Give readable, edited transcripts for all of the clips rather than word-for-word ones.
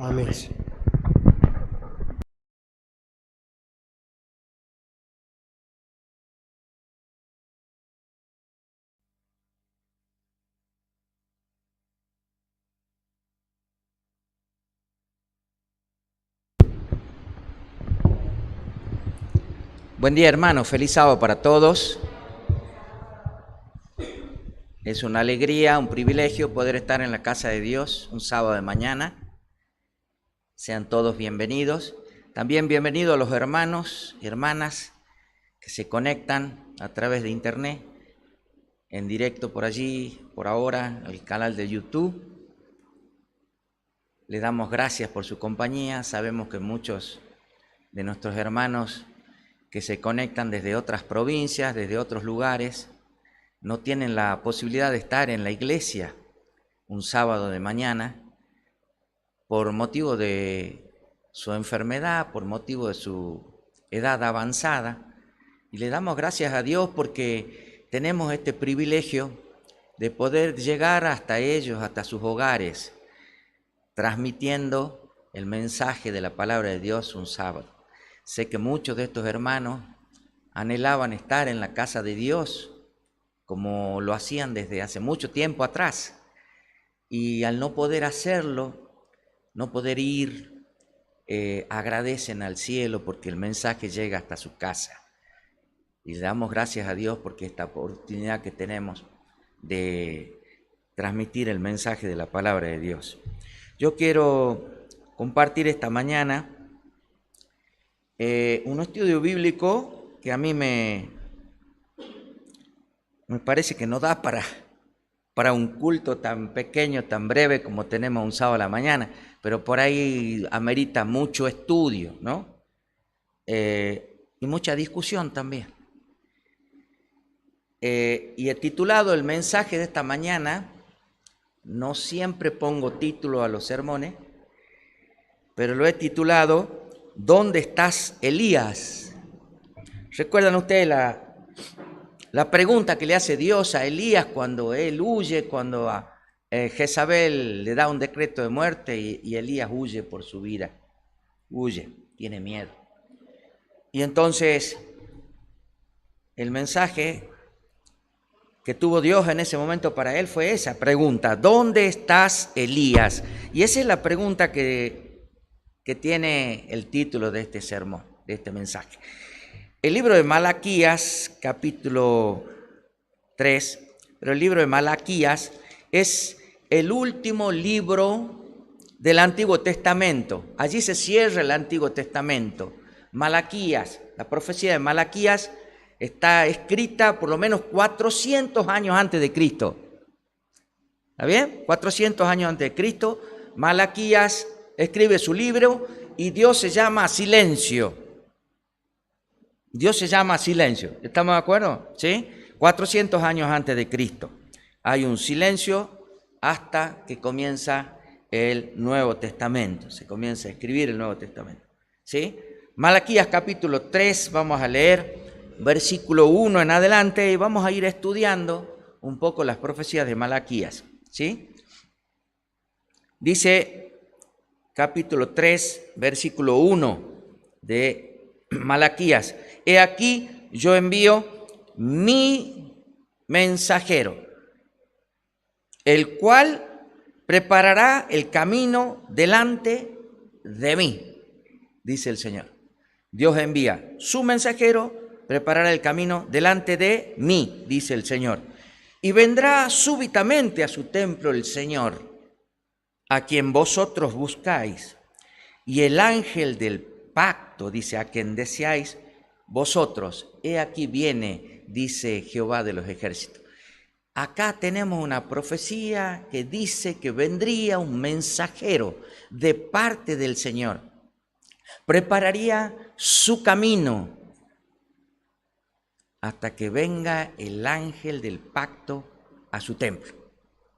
Amén. Buen día, hermanos. Feliz sábado para todos. Es una alegría, un privilegio poder estar en la casa de Dios un sábado de mañana. Sean todos bienvenidos. También bienvenidos a los hermanos y hermanas que se conectan a través de internet, en directo por allí, por ahora, al canal de YouTube. Le damos gracias por su compañía. Sabemos que muchos de nuestros hermanos que se conectan desde otras provincias, desde otros lugares, no tienen la posibilidad de estar en la iglesia un sábado de mañana por motivo de su enfermedad, por motivo de su edad avanzada. Y le damos gracias a Dios porque tenemos este privilegio de poder llegar hasta ellos, hasta sus hogares, transmitiendo el mensaje de la palabra de Dios un sábado. Sé que muchos de estos hermanos anhelaban estar en la casa de Dios como lo hacían desde hace mucho tiempo atrás, y al no poder hacerlo, no poder ir, agradecen al cielo porque el mensaje llega hasta su casa. Y le damos gracias a Dios porque esta oportunidad que tenemos de transmitir el mensaje de la palabra de Dios. Yo quiero compartir esta mañana un estudio bíblico que a mí me parece que no da para un culto tan pequeño, tan breve como tenemos un sábado a la mañana, pero por ahí amerita mucho estudio, ¿no? Y mucha discusión también. Y he titulado el mensaje de esta mañana, no siempre pongo título a los sermones, pero lo he titulado ¿Dónde estás, Elías? ¿Recuerdan ustedes la pregunta que le hace Dios a Elías cuando él huye, cuando a Jezabel le da un decreto de muerte y Elías huye por su vida? Huye, tiene miedo. Y entonces el mensaje que tuvo Dios en ese momento para él fue esa pregunta: ¿dónde estás, Elías? Y esa es la pregunta que tiene el título de este sermón, de este mensaje. El libro de Malaquías, capítulo 3, pero el libro de Malaquías es el último libro del Antiguo Testamento. Allí se cierra el Antiguo Testamento. Malaquías, la profecía de Malaquías está escrita por lo menos 400 años antes de Cristo. ¿Está bien? 400 años antes de Cristo, Malaquías escribe su libro y Dios se llama silencio. Dios se llama silencio. ¿Estamos de acuerdo? ¿Sí? 400 años antes de Cristo. Hay un silencio hasta que comienza el Nuevo Testamento. Se comienza a escribir el Nuevo Testamento. ¿Sí? Malaquías capítulo 3, vamos a leer versículo 1 en adelante y vamos a ir estudiando un poco las profecías de Malaquías. ¿Sí? Dice capítulo 3, versículo 1 de Malaquías: he aquí yo envío mi mensajero, el cual preparará el camino delante de mí, dice el Señor. Dios envía su mensajero, preparará el camino delante de mí, dice el Señor. Y vendrá súbitamente a su templo el Señor, a quien vosotros buscáis, y el ángel del pacto, dice, a quien deseáis vosotros. He aquí viene, dice Jehová de los ejércitos. Acá tenemos una profecía que dice que vendría un mensajero de parte del Señor. Prepararía su camino hasta que venga el ángel del pacto a su templo.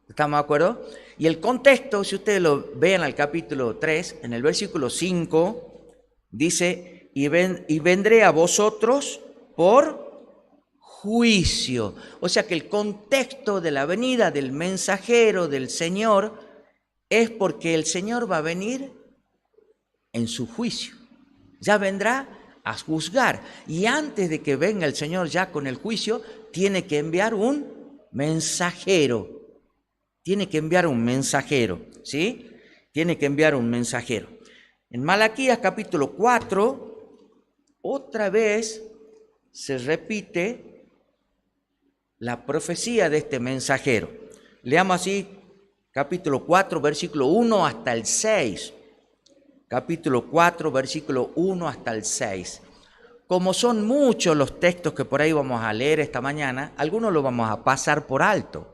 ¿Estamos de acuerdo? Y el contexto, si ustedes lo ven al capítulo 3, en el versículo 5, dice: y vendré a vosotros por juicio. O sea que el contexto de la venida del mensajero del Señor es porque el Señor va a venir en su juicio. Ya vendrá a juzgar. Y antes de que venga el Señor ya con el juicio, tiene que enviar un mensajero. Tiene que enviar un mensajero, ¿sí? Tiene que enviar un mensajero. En Malaquías capítulo 4, otra vez se repite la profecía de este mensajero. Leamos así, capítulo 4, versículo 1 hasta el 6. Capítulo 4, versículo 1 hasta el 6. Como son muchos los textos que por ahí vamos a leer esta mañana, algunos los vamos a pasar por alto.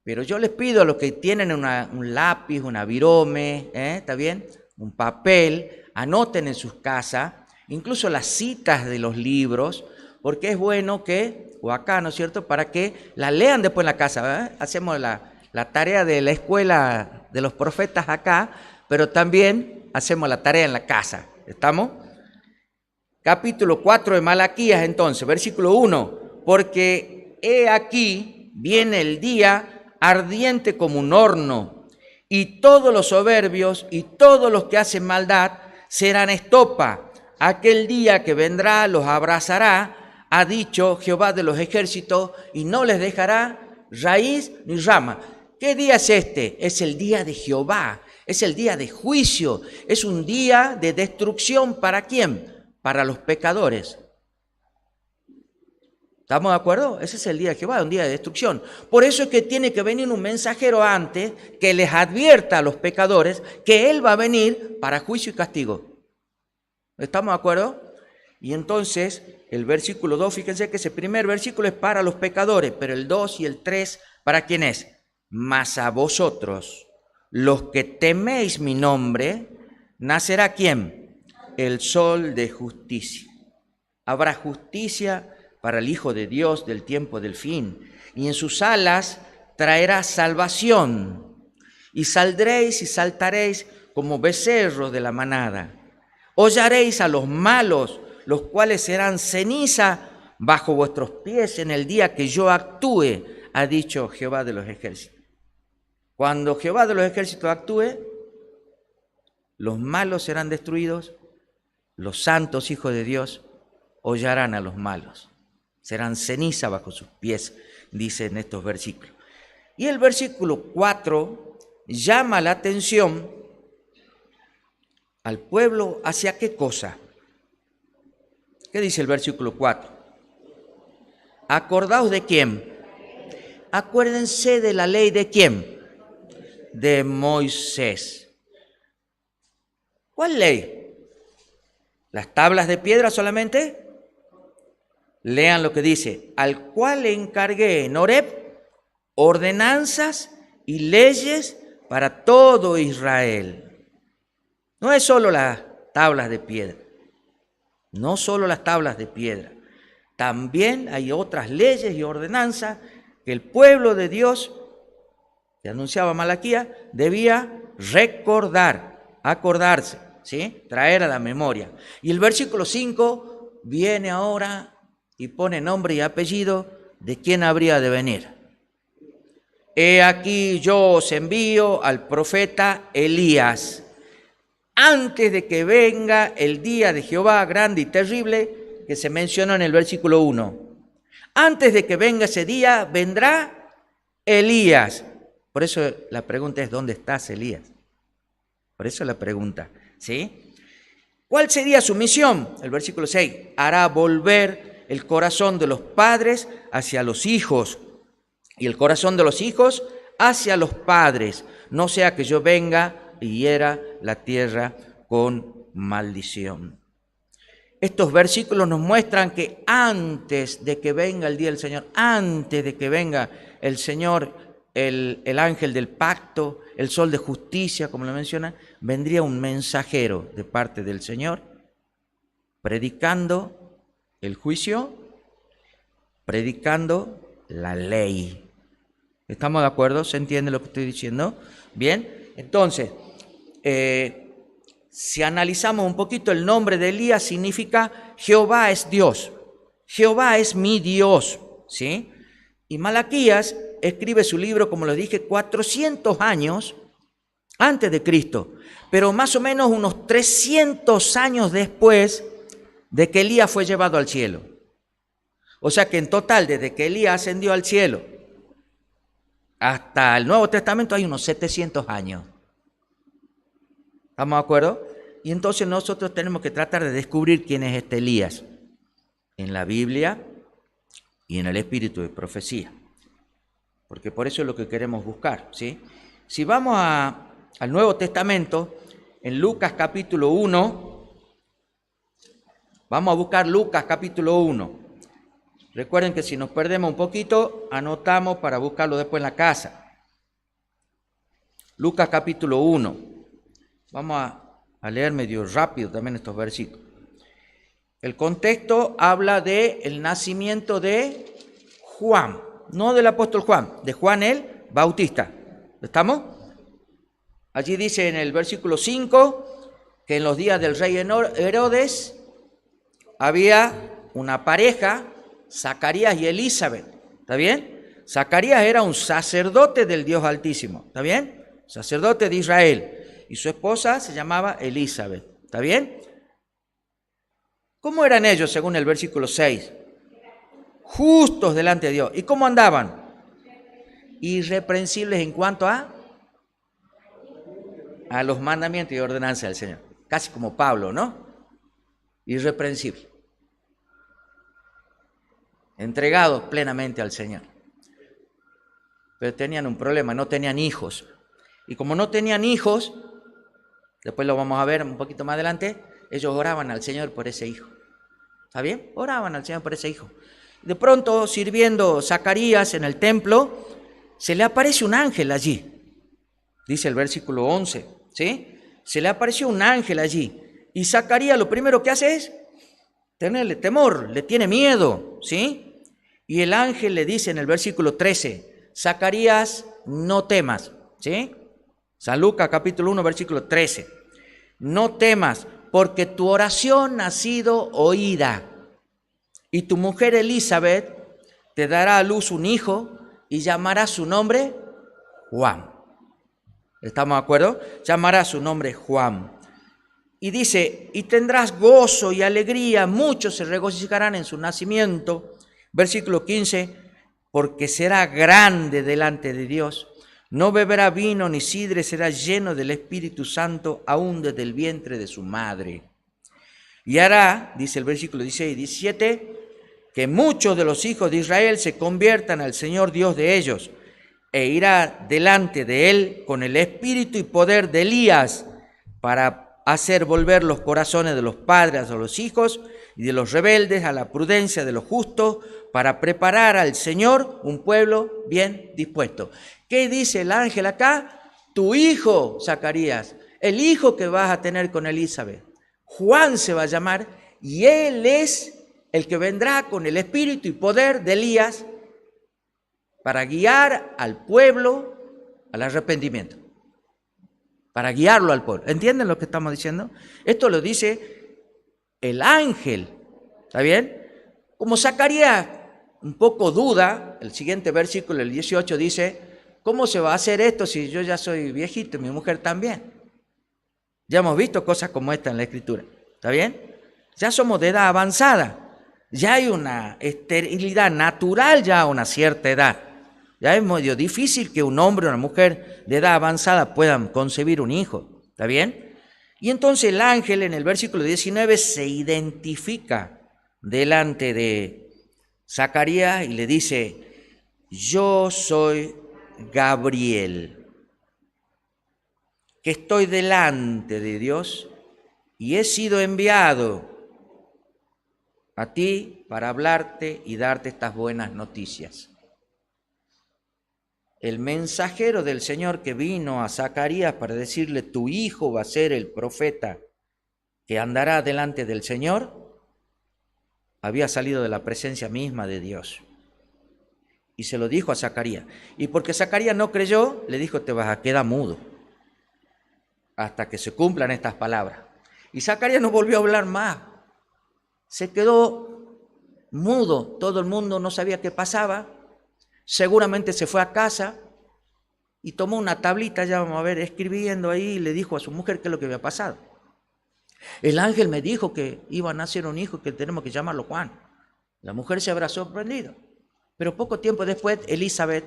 Pero yo les pido a los que tienen un lápiz, una virome, ¿está bien? Un papel, anoten en sus casas, incluso las citas de los libros, porque es bueno que, o acá, ¿no es cierto?, para que la lean después en la casa, ¿verdad? Hacemos la tarea de la escuela de los profetas acá, pero también hacemos la tarea en la casa, ¿estamos? Capítulo 4 de Malaquías, entonces, versículo 1, porque he aquí viene el día ardiente como un horno, y todos los soberbios y todos los que hacen maldad serán estopa. Aquel día que vendrá los abrazará, ha dicho Jehová de los ejércitos, y no les dejará raíz ni rama. ¿Qué día es este? Es el día de Jehová, es el día de juicio, es un día de destrucción. ¿Para quién? Para los pecadores. ¿Estamos de acuerdo? Ese es el día de Jehová, un día de destrucción. Por eso es que tiene que venir un mensajero antes que les advierta a los pecadores que Él va a venir para juicio y castigo. ¿Estamos de acuerdo? Y entonces el versículo 2, fíjense que ese primer versículo es para los pecadores, pero el 2 y el 3, ¿para quién es? Mas a vosotros, los que teméis mi nombre, nacerá ¿quién? El sol de justicia. Habrá justicia para el Hijo de Dios del tiempo del fin, y en sus alas traerá salvación, y saldréis y saltaréis como becerros de la manada. Hollaréis a los malos, los cuales serán ceniza bajo vuestros pies en el día que yo actúe, ha dicho Jehová de los ejércitos. Cuando Jehová de los ejércitos actúe, los malos serán destruidos, los santos hijos de Dios hollarán a los malos. Serán ceniza bajo sus pies, dice en estos versículos. Y el versículo 4 llama la atención al pueblo hacia qué cosa. ¿Qué dice el versículo 4? ¿Acordaos de quién? Acuérdense de la ley de quién? De Moisés. ¿Cuál ley? ¿Las tablas de piedra solamente? Lean lo que dice, al cual le encargué en Horeb ordenanzas y leyes para todo Israel. No es solo las tablas de piedra, no solo las tablas de piedra, también hay otras leyes y ordenanzas que el pueblo de Dios, que anunciaba Malaquías, debía recordar, acordarse, ¿sí? Traer a la memoria. Y el versículo 5 viene ahora y pone nombre y apellido de quién habría de venir. He aquí yo os envío al profeta Elías, antes de que venga el día de Jehová grande y terrible, que se mencionó en el versículo 1. Antes de que venga ese día, vendrá Elías. Por eso la pregunta es, ¿dónde estás, Elías? Por eso la pregunta, ¿sí? ¿Cuál sería su misión? El versículo 6, hará volver el corazón de los padres hacia los hijos y el corazón de los hijos hacia los padres, no sea que yo venga y hiera la tierra con maldición. Estos versículos nos muestran que antes de que venga el día del Señor, antes de que venga el Señor, el ángel del pacto, el sol de justicia, como lo mencionan, vendría un mensajero de parte del Señor, predicando el juicio, predicando la ley. ¿Estamos de acuerdo? ¿Se entiende lo que estoy diciendo? Bien, entonces, si analizamos un poquito, el nombre de Elías significa Jehová es Dios, Jehová es mi Dios, ¿sí? Y Malaquías escribe su libro, como lo dije, 400 años antes de Cristo, pero más o menos unos 300 años después de que Elías fue llevado al cielo. O sea que en total, desde que Elías ascendió al cielo hasta el Nuevo Testamento hay unos 700 años. ¿Estamos de acuerdo? Y entonces nosotros tenemos que tratar de descubrir quién es este Elías en la Biblia y en el espíritu de profecía. Porque por eso es lo que queremos buscar, ¿sí? Si vamos al Nuevo Testamento, en Lucas capítulo 1, vamos a buscar Lucas capítulo 1. Recuerden que si nos perdemos un poquito, anotamos para buscarlo después en la casa. Lucas capítulo 1. Vamos a leer medio rápido también estos versículos. El contexto habla del nacimiento de Juan, no del apóstol Juan, de Juan el Bautista. ¿Estamos? Allí dice en el versículo 5 que en los días del rey Herodes había una pareja, Zacarías y Elizabeth. ¿Está bien? Zacarías era un sacerdote del Dios Altísimo. ¿Está bien? Sacerdote de Israel. Y su esposa se llamaba Elizabeth. ¿Está bien? ¿Cómo eran ellos según el versículo 6? Justos delante de Dios. ¿Y cómo andaban? Irreprensibles en cuanto a los mandamientos y ordenanzas del Señor. Casi como Pablo, ¿no? Irreprensible. Entregados plenamente al Señor. Pero tenían un problema, no tenían hijos. Y como no tenían hijos, después lo vamos a ver un poquito más adelante, ellos oraban al Señor por ese hijo. ¿Está bien? Oraban al Señor por ese hijo. De pronto, sirviendo Zacarías en el templo, se le aparece un ángel allí. Dice el versículo 11, ¿sí? Se le apareció un ángel allí. Y Zacarías lo primero que hace es tenerle temor, le tiene miedo, ¿sí? Y el ángel le dice en el versículo 13, Zacarías, no temas, ¿sí? San Lucas capítulo 1, versículo 13. No temas, porque tu oración ha sido oída. Y tu mujer Elizabeth te dará a luz un hijo y llamará su nombre Juan. ¿Estamos de acuerdo? Llamará su nombre Juan. Y dice, y tendrás gozo y alegría, muchos se regocijarán en su nacimiento. Versículo 15, porque será grande delante de Dios. No beberá vino ni sidre, será lleno del Espíritu Santo aún desde el vientre de su madre. Y hará, dice el versículo 16 y 17, que muchos de los hijos de Israel se conviertan al Señor Dios de ellos, e irá delante de él con el espíritu y poder de Elías, para hacer volver los corazones de los padres a los hijos y de los rebeldes a la prudencia de los justos, para preparar al Señor un pueblo bien dispuesto. ¿Qué dice el ángel acá? Tu hijo, Zacarías, el hijo que vas a tener con Elizabeth, Juan se va a llamar, y él es el que vendrá con el espíritu y poder de Elías para guiar al pueblo al arrepentimiento, para guiarlo al pueblo. ¿Entienden lo que estamos diciendo? Esto lo dice el ángel, ¿está bien? Como Zacarías un poco duda, el siguiente versículo, el 18, dice, ¿cómo se va a hacer esto si yo ya soy viejito y mi mujer también? Ya hemos visto cosas como esta en la Escritura, ¿está bien? Ya somos de edad avanzada. Ya hay una esterilidad natural ya a una cierta edad. Ya es medio difícil que un hombre o una mujer de edad avanzada puedan concebir un hijo. ¿Está bien? Y entonces el ángel en el versículo 19 se identifica delante de Zacarías y le dice, yo soy Gabriel, que estoy delante de Dios y he sido enviado a ti para hablarte y darte estas buenas noticias. El mensajero del Señor que vino a Zacarías para decirle, tu hijo va a ser el profeta que andará delante del Señor, había salido de la presencia misma de Dios. Y se lo dijo a Zacarías. Y porque Zacarías no creyó, le dijo, te vas a quedar mudo hasta que se cumplan estas palabras. Y Zacarías no volvió a hablar más. Se quedó mudo, todo el mundo no sabía qué pasaba, seguramente se fue a casa y tomó una tablita, ya vamos a ver, escribiendo ahí, y le dijo a su mujer qué es lo que había pasado. El ángel me dijo que iba a nacer un hijo que tenemos que llamarlo Juan. La mujer se habrá sorprendido. Pero poco tiempo después, Elizabeth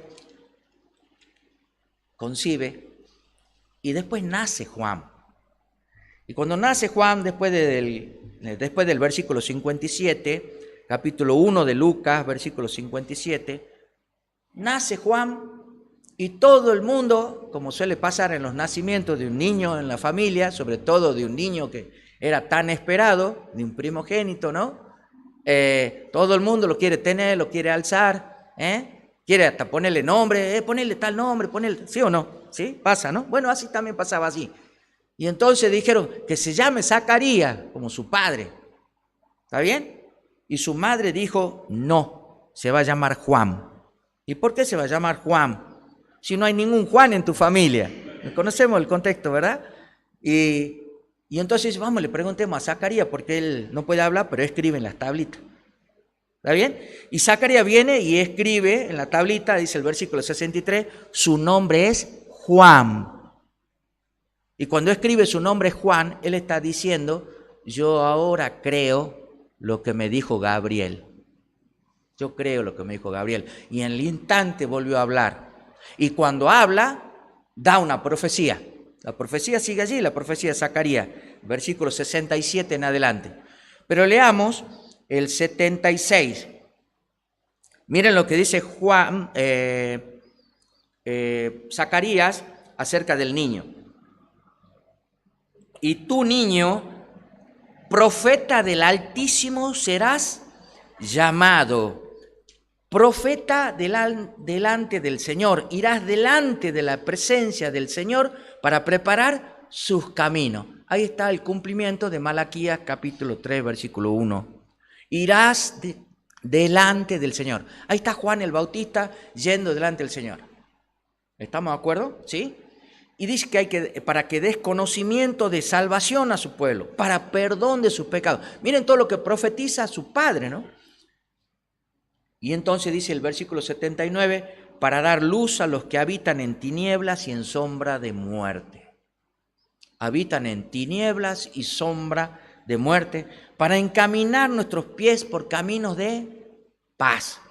concibe y después nace Juan. Y cuando nace Juan, después del versículo 57, capítulo 1 de Lucas, versículo 57, nace Juan y todo el mundo, como suele pasar en los nacimientos de un niño en la familia, sobre todo de un niño que era tan esperado, de un primogénito, ¿no? Todo el mundo lo quiere tener, lo quiere alzar, quiere hasta ponerle nombre, ponerle tal nombre, ponerle, ¿sí o no? ¿Sí? Pasa, ¿no? Bueno, así también pasaba así. Y entonces dijeron que se llame Zacarías, como su padre. ¿Está bien? Y su madre dijo, no, se va a llamar Juan. ¿Y por qué se va a llamar Juan? Si no hay ningún Juan en tu familia. Conocemos el contexto, ¿verdad? Y entonces, vamos, le preguntemos a Zacarías, porque él no puede hablar, pero escribe en las tablitas. ¿Está bien? Y Zacarías viene y escribe en la tablita, dice el versículo 63, su nombre es Juan. Y cuando escribe su nombre Juan, él está diciendo, yo ahora creo lo que me dijo Gabriel. Yo creo lo que me dijo Gabriel. Y en el instante volvió a hablar. Y cuando habla, da una profecía. La profecía sigue allí, la profecía de Zacarías, versículo 67 en adelante. Pero leamos el 76. Miren lo que dice Zacarías acerca del niño. Y tú, niño, profeta del Altísimo serás llamado. Profeta delante del Señor. Irás delante de la presencia del Señor para preparar sus caminos. Ahí está el cumplimiento de Malaquías capítulo 3, versículo 1. Irás delante del Señor. Ahí está Juan el Bautista yendo delante del Señor. ¿Estamos de acuerdo? ¿Sí? Y dice que para que des conocimiento de salvación a su pueblo, para perdón de sus pecados. Miren todo lo que profetiza su padre, ¿no? Y entonces dice el versículo 79, para dar luz a los que habitan en tinieblas y en sombra de muerte. Habitan en tinieblas y sombra de muerte, para encaminar nuestros pies por caminos de paz.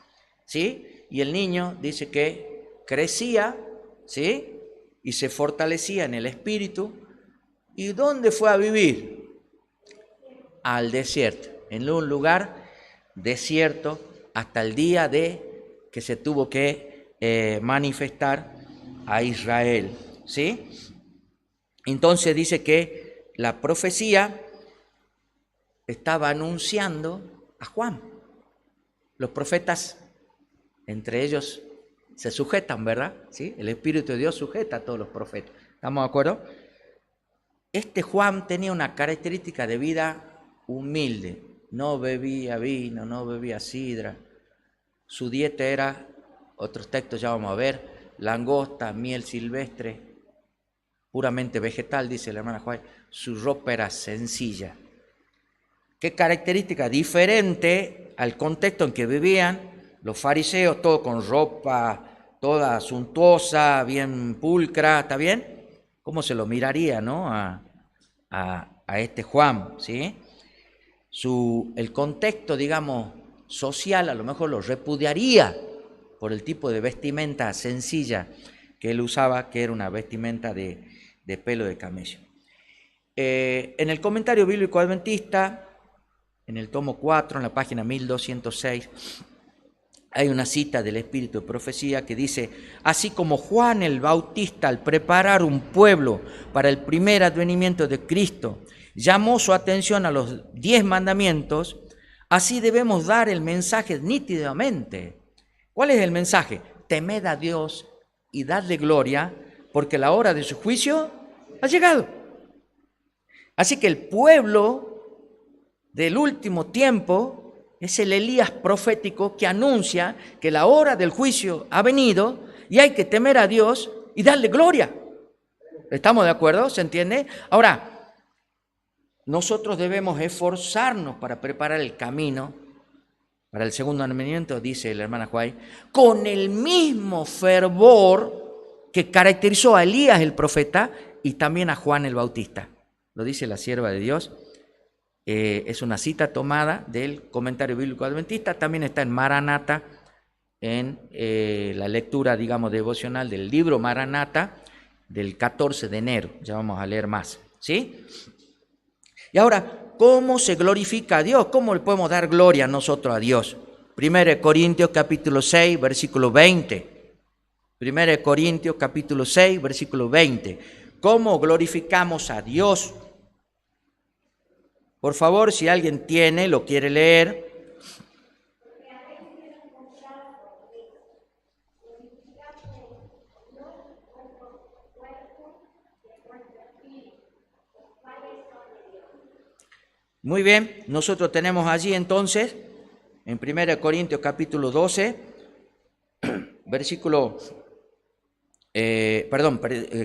¿Sí? Y el niño dice que crecía, ¿sí? Y se fortalecía en el espíritu. ¿Y dónde fue a vivir? Al desierto, en un lugar desierto, hasta el día de que se tuvo que manifestar a Israel, ¿sí? Entonces dice que la profecía estaba anunciando a Juan. Los profetas, entre ellos, se sujetan, ¿verdad? ¿Sí? El Espíritu de Dios sujeta a todos los profetas. ¿Estamos de acuerdo? Este Juan tenía una característica de vida humilde. No bebía vino, no bebía sidra. Su dieta era, otros textos ya vamos a ver, langosta, miel silvestre, puramente vegetal, dice la hermana Juárez. Su ropa era sencilla. ¿Qué característica? Diferente al contexto en que vivían los fariseos, todo con ropa toda suntuosa, bien pulcra, ¿está bien? ¿Cómo se lo miraría, no? A este Juan, ¿sí? El contexto, digamos, social, a lo mejor lo repudiaría por el tipo de vestimenta sencilla que él usaba, que era una vestimenta de pelo de camello. En el comentario bíblico adventista, en el tomo 4, en la página 1206, hay una cita del Espíritu de Profecía que dice, así como Juan el Bautista al preparar un pueblo para el primer advenimiento de Cristo, llamó su atención a los 10 mandamientos, así debemos dar el mensaje nítidamente. ¿Cuál es el mensaje? Temed a Dios y dadle gloria, porque la hora de su juicio ha llegado. Así que el pueblo del último tiempo es el Elías profético que anuncia que la hora del juicio ha venido y hay que temer a Dios y darle gloria. ¿Estamos de acuerdo? ¿Se entiende? Ahora, nosotros debemos esforzarnos para preparar el camino para el segundo advenimiento, dice la hermana Juárez, con el mismo fervor que caracterizó a Elías el profeta y también a Juan el Bautista. Lo dice la sierva de Dios. Es una cita tomada del comentario bíblico adventista. También está en Maranata, en la lectura, digamos, devocional del libro Maranata del 14 de enero. Ya vamos a leer más, ¿sí? Y ahora, ¿cómo se glorifica a Dios? ¿Cómo le podemos dar gloria nosotros a Dios? 1 Corintios capítulo 6, versículo 20. 1 Corintios capítulo 6, versículo 20. ¿Cómo glorificamos a Dios? Por favor, si alguien tiene, lo quiere leer. Muy bien, nosotros tenemos allí entonces, en 1 Corintios capítulo 12,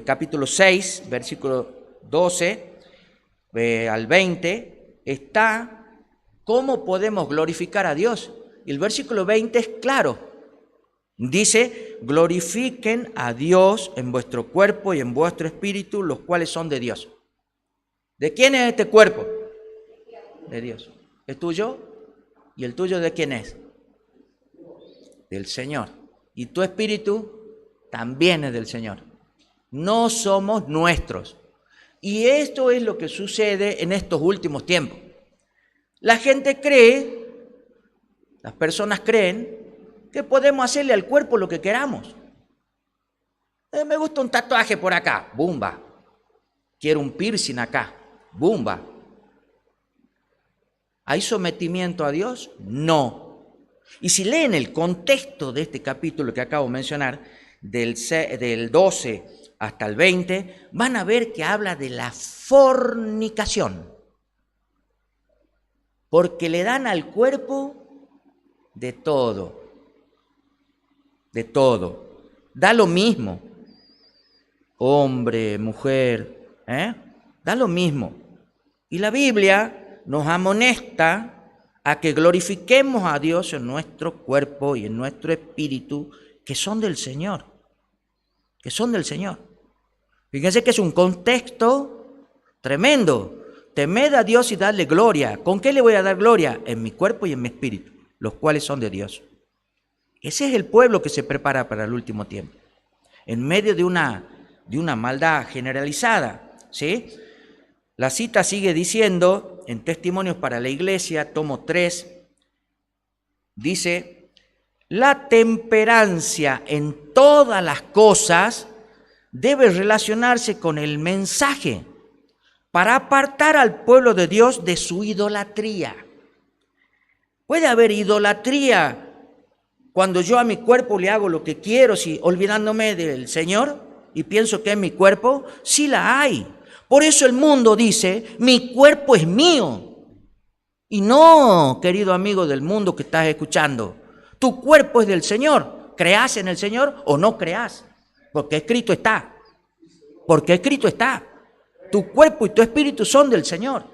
capítulo 6, versículo 12 al 20, está cómo podemos glorificar a Dios. Y el versículo 20 es claro. Dice, glorifiquen a Dios en vuestro cuerpo y en vuestro espíritu, los cuales son de Dios. ¿De quién es este cuerpo? De Dios. ¿Es tuyo? ¿Y el tuyo de quién es? Del Señor. Y tu espíritu también es del Señor. No somos nuestros. Y esto es lo que sucede en estos últimos tiempos. La gente cree, las personas creen, que podemos hacerle al cuerpo lo que queramos. Me gusta un tatuaje por acá, bumba. Quiero un piercing acá, bumba. ¿Hay sometimiento a Dios? No. Y si leen el contexto de este capítulo que acabo de mencionar, del 12 hasta el 20, van a ver que habla de la fornicación. Porque le dan al cuerpo de todo. De todo. Da lo mismo. Hombre, mujer, da lo mismo. Y la Biblia nos amonesta a que glorifiquemos a Dios en nuestro cuerpo y en nuestro espíritu, que son del Señor, que son del Señor. Fíjense que es un contexto tremendo. Temed a Dios y darle gloria. ¿Con qué le voy a dar gloria? En mi cuerpo y en mi espíritu, los cuales son de Dios. Ese es el pueblo que se prepara para el último tiempo, en medio de una maldad generalizada, ¿sí? La cita sigue diciendo, en Testimonios para la Iglesia, tomo 3, dice, la temperancia en todas las cosas debe relacionarse con el mensaje para apartar al pueblo de Dios de su idolatría. Puede haber idolatría cuando yo a mi cuerpo le hago lo que quiero, si olvidándome del Señor y pienso que es mi cuerpo, sí la hay. Por eso el mundo dice, mi cuerpo es mío. Y no, querido amigo del mundo que estás escuchando, tu cuerpo es del Señor. ¿Creás en el Señor o no creás? Porque escrito está. Porque escrito está. Tu cuerpo y tu espíritu son del Señor.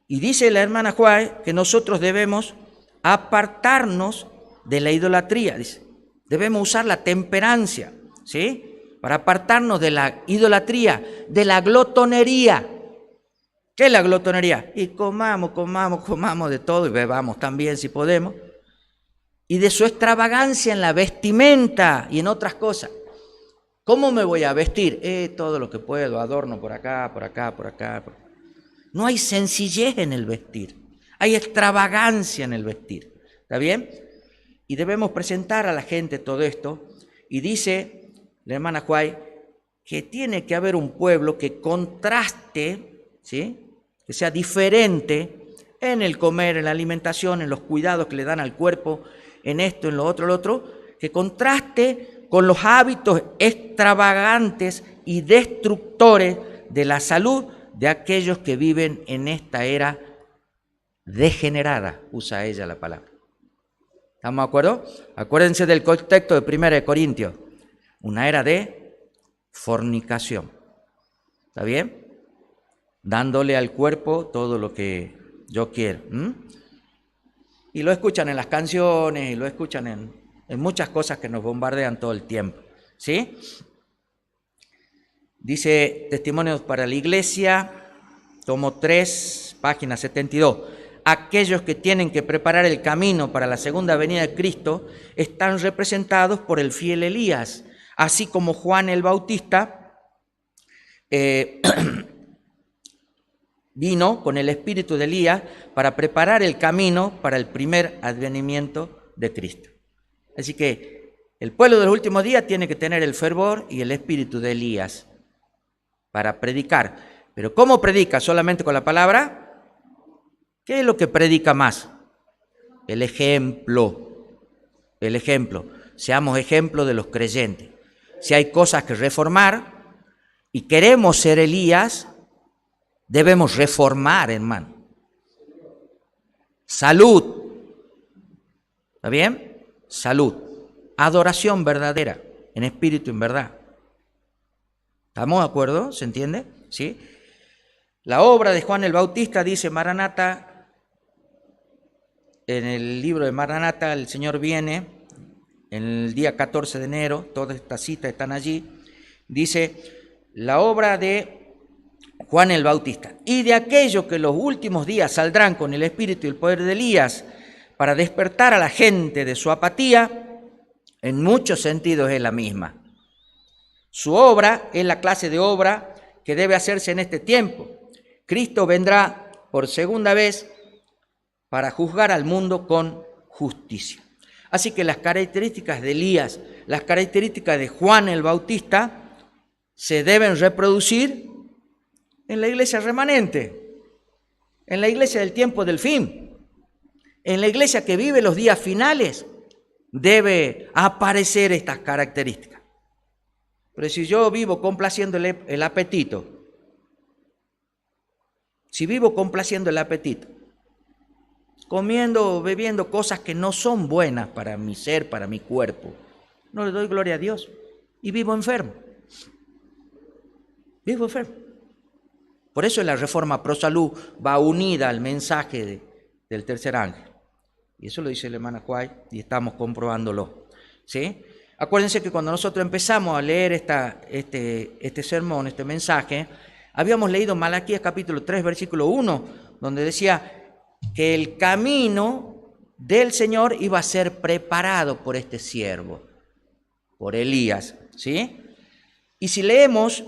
Y dice la hermana Juárez que nosotros debemos apartarnos de la idolatría. Dice, debemos usar la temperancia, ¿sí? Para apartarnos de la idolatría, de la glotonería. ¿Qué es la glotonería? Y comamos de todo y bebamos también si podemos. Y de su extravagancia en la vestimenta y en otras cosas. ¿Cómo me voy a vestir? Todo lo que puedo, adorno por acá, por acá, por acá. No hay sencillez en el vestir. Hay extravagancia en el vestir. ¿Está bien? Y debemos presentar a la gente todo esto. Y dice la hermana Juay que tiene que haber un pueblo que contraste, ¿sí? Que sea diferente en el comer, en la alimentación, en los cuidados que le dan al cuerpo, en esto, en lo otro, que contraste con los hábitos extravagantes y destructores de la salud de aquellos que viven en esta era degenerada, usa ella la palabra. ¿Estamos de acuerdo? Acuérdense del contexto de 1 Corintios, una era de fornicación. ¿Está bien? Dándole al cuerpo todo lo que yo quiero. Y lo escuchan en las canciones, y lo escuchan en muchas cosas que nos bombardean todo el tiempo, ¿sí? Dice Testimonios para la Iglesia, tomo 3, página 72. Aquellos que tienen que preparar el camino para la segunda venida de Cristo están representados por el fiel Elías, así como Juan el Bautista vino con el espíritu de Elías para preparar el camino para el primer advenimiento de Cristo. Así que el pueblo de los últimos días tiene que tener el fervor y el espíritu de Elías para predicar. Pero ¿cómo predica? ¿Solamente con la palabra? ¿Qué es lo que predica más? El ejemplo. El ejemplo. Seamos ejemplo de los creyentes. Si hay cosas que reformar y queremos ser Elías, debemos reformar, hermano. Salud. ¿Está bien? Salud. Adoración verdadera, en espíritu y en verdad. ¿Estamos de acuerdo? ¿Se entiende? ¿Sí? La obra de Juan el Bautista dice Maranata. En el libro de Maranata, el Señor viene en el día 14 de enero, todas estas citas están allí, dice la obra de Juan el Bautista, y de aquellos que los últimos días saldrán con el espíritu y el poder de Elías para despertar a la gente de su apatía, en muchos sentidos es la misma. Su obra es la clase de obra que debe hacerse en este tiempo. Cristo vendrá por segunda vez para juzgar al mundo con justicia. Así que las características de Elías, las características de Juan el Bautista, se deben reproducir en la iglesia remanente, en la iglesia del tiempo del fin, en la iglesia que vive los días finales, debe aparecer estas características. Pero si yo vivo complaciendo el apetito, si vivo complaciendo el apetito, comiendo o bebiendo cosas que no son buenas para mi ser, para mi cuerpo, no le doy gloria a Dios y vivo enfermo. Vivo enfermo. Por eso la reforma pro salud va unida al mensaje del tercer ángel. Y eso lo dice la hermana White y estamos comprobándolo. ¿Sí? Acuérdense que cuando nosotros empezamos a leer este sermón, este mensaje, habíamos leído Malaquías capítulo 3, versículo 1, donde decía que el camino del Señor iba a ser preparado por este siervo, por Elías, ¿sí? Y si leemos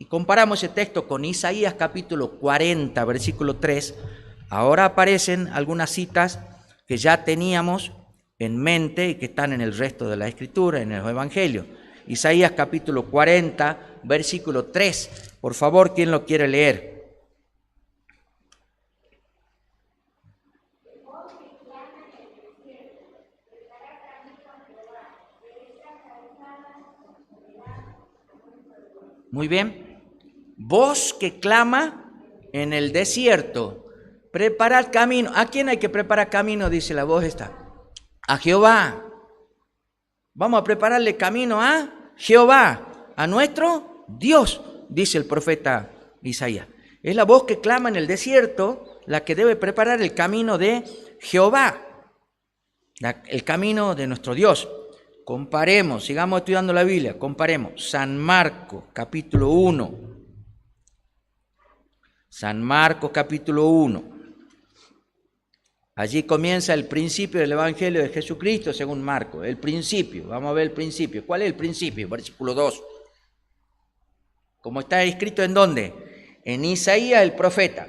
y comparamos ese texto con Isaías capítulo 40, versículo 3, ahora aparecen algunas citas que ya teníamos en mente y que están en el resto de la Escritura, en el Evangelio. Isaías capítulo 40, versículo 3. Por favor, ¿quién lo quiere leer? Muy bien. Voz que clama en el desierto. Preparad camino. ¿A quién hay que preparar camino? Dice la voz esta. A Jehová. Vamos a prepararle camino a Jehová, a nuestro Dios, dice el profeta Isaías. Es la voz que clama en el desierto la que debe preparar el camino de Jehová, el camino de nuestro Dios. Comparemos, sigamos estudiando la Biblia, comparemos San Marcos capítulo 1. San Marcos capítulo 1. Allí comienza el principio del Evangelio de Jesucristo según Marcos. El principio, vamos a ver el principio. ¿Cuál es el principio? Versículo 2. Como está escrito ¿en dónde? En Isaías el profeta.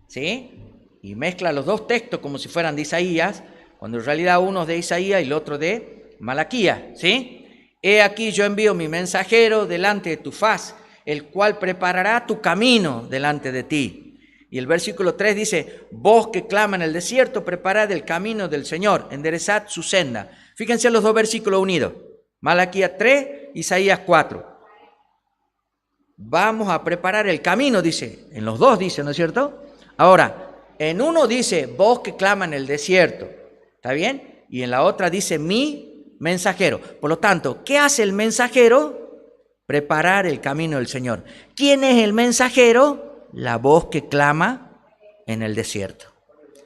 ¿Sí? Y mezcla los dos textos como si fueran de Isaías, cuando en realidad uno es de Isaías y el otro de Malaquías. ¿Sí? He aquí yo envío mi mensajero delante de tu faz, el cual preparará tu camino delante de ti. Y el versículo 3 dice, voz que clama en el desierto, preparad el camino del Señor, enderezad su senda. Fíjense los dos versículos unidos, Malaquías 3, Isaías 4. Vamos a preparar el camino, dice, en los dos dice, ¿no es cierto? Ahora, en uno dice, voz que clama en el desierto, ¿está bien? Y en la otra dice, mi mensajero. Por lo tanto, ¿qué hace el mensajero? Preparar el camino del Señor. ¿Quién es el mensajero? La voz que clama en el desierto.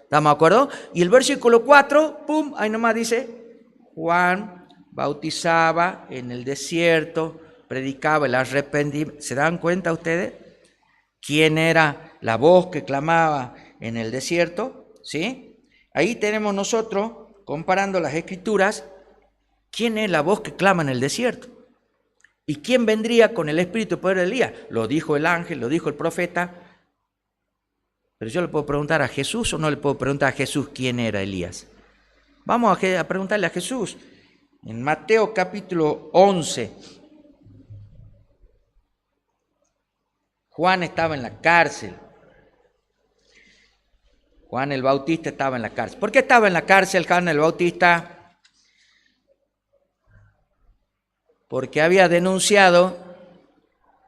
¿Estamos de acuerdo? Y el versículo 4, pum, ahí nomás dice, Juan bautizaba en el desierto, predicaba el arrepentimiento. ¿Se dan cuenta ustedes quién era la voz que clamaba en el desierto? ¿Sí? Ahí tenemos nosotros, comparando las escrituras, quién es la voz que clama en el desierto. ¿Y quién vendría con el espíritu y poder de Elías? Lo dijo el ángel, lo dijo el profeta. Pero yo le puedo preguntar a Jesús o no le puedo preguntar a Jesús quién era Elías. Vamos a preguntarle a Jesús. En Mateo capítulo 11, Juan estaba en la cárcel. Juan el Bautista estaba en la cárcel. ¿Por qué estaba en la cárcel Juan el Bautista? Porque había denunciado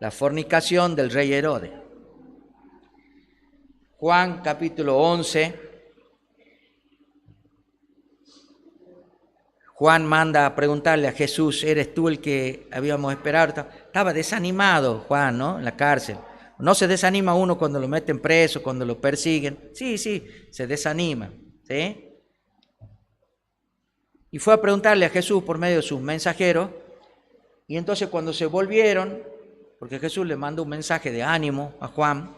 la fornicación del rey Herodes. Juan capítulo 11, Juan manda a preguntarle a Jesús, ¿eres tú el que habíamos esperado? Estaba desanimado Juan, ¿no? En la cárcel. No se desanima uno cuando lo meten preso, cuando lo persiguen. Sí, se desanima, ¿sí? Y fue a preguntarle a Jesús por medio de sus mensajeros. Y entonces cuando se volvieron, porque Jesús le mandó un mensaje de ánimo a Juan,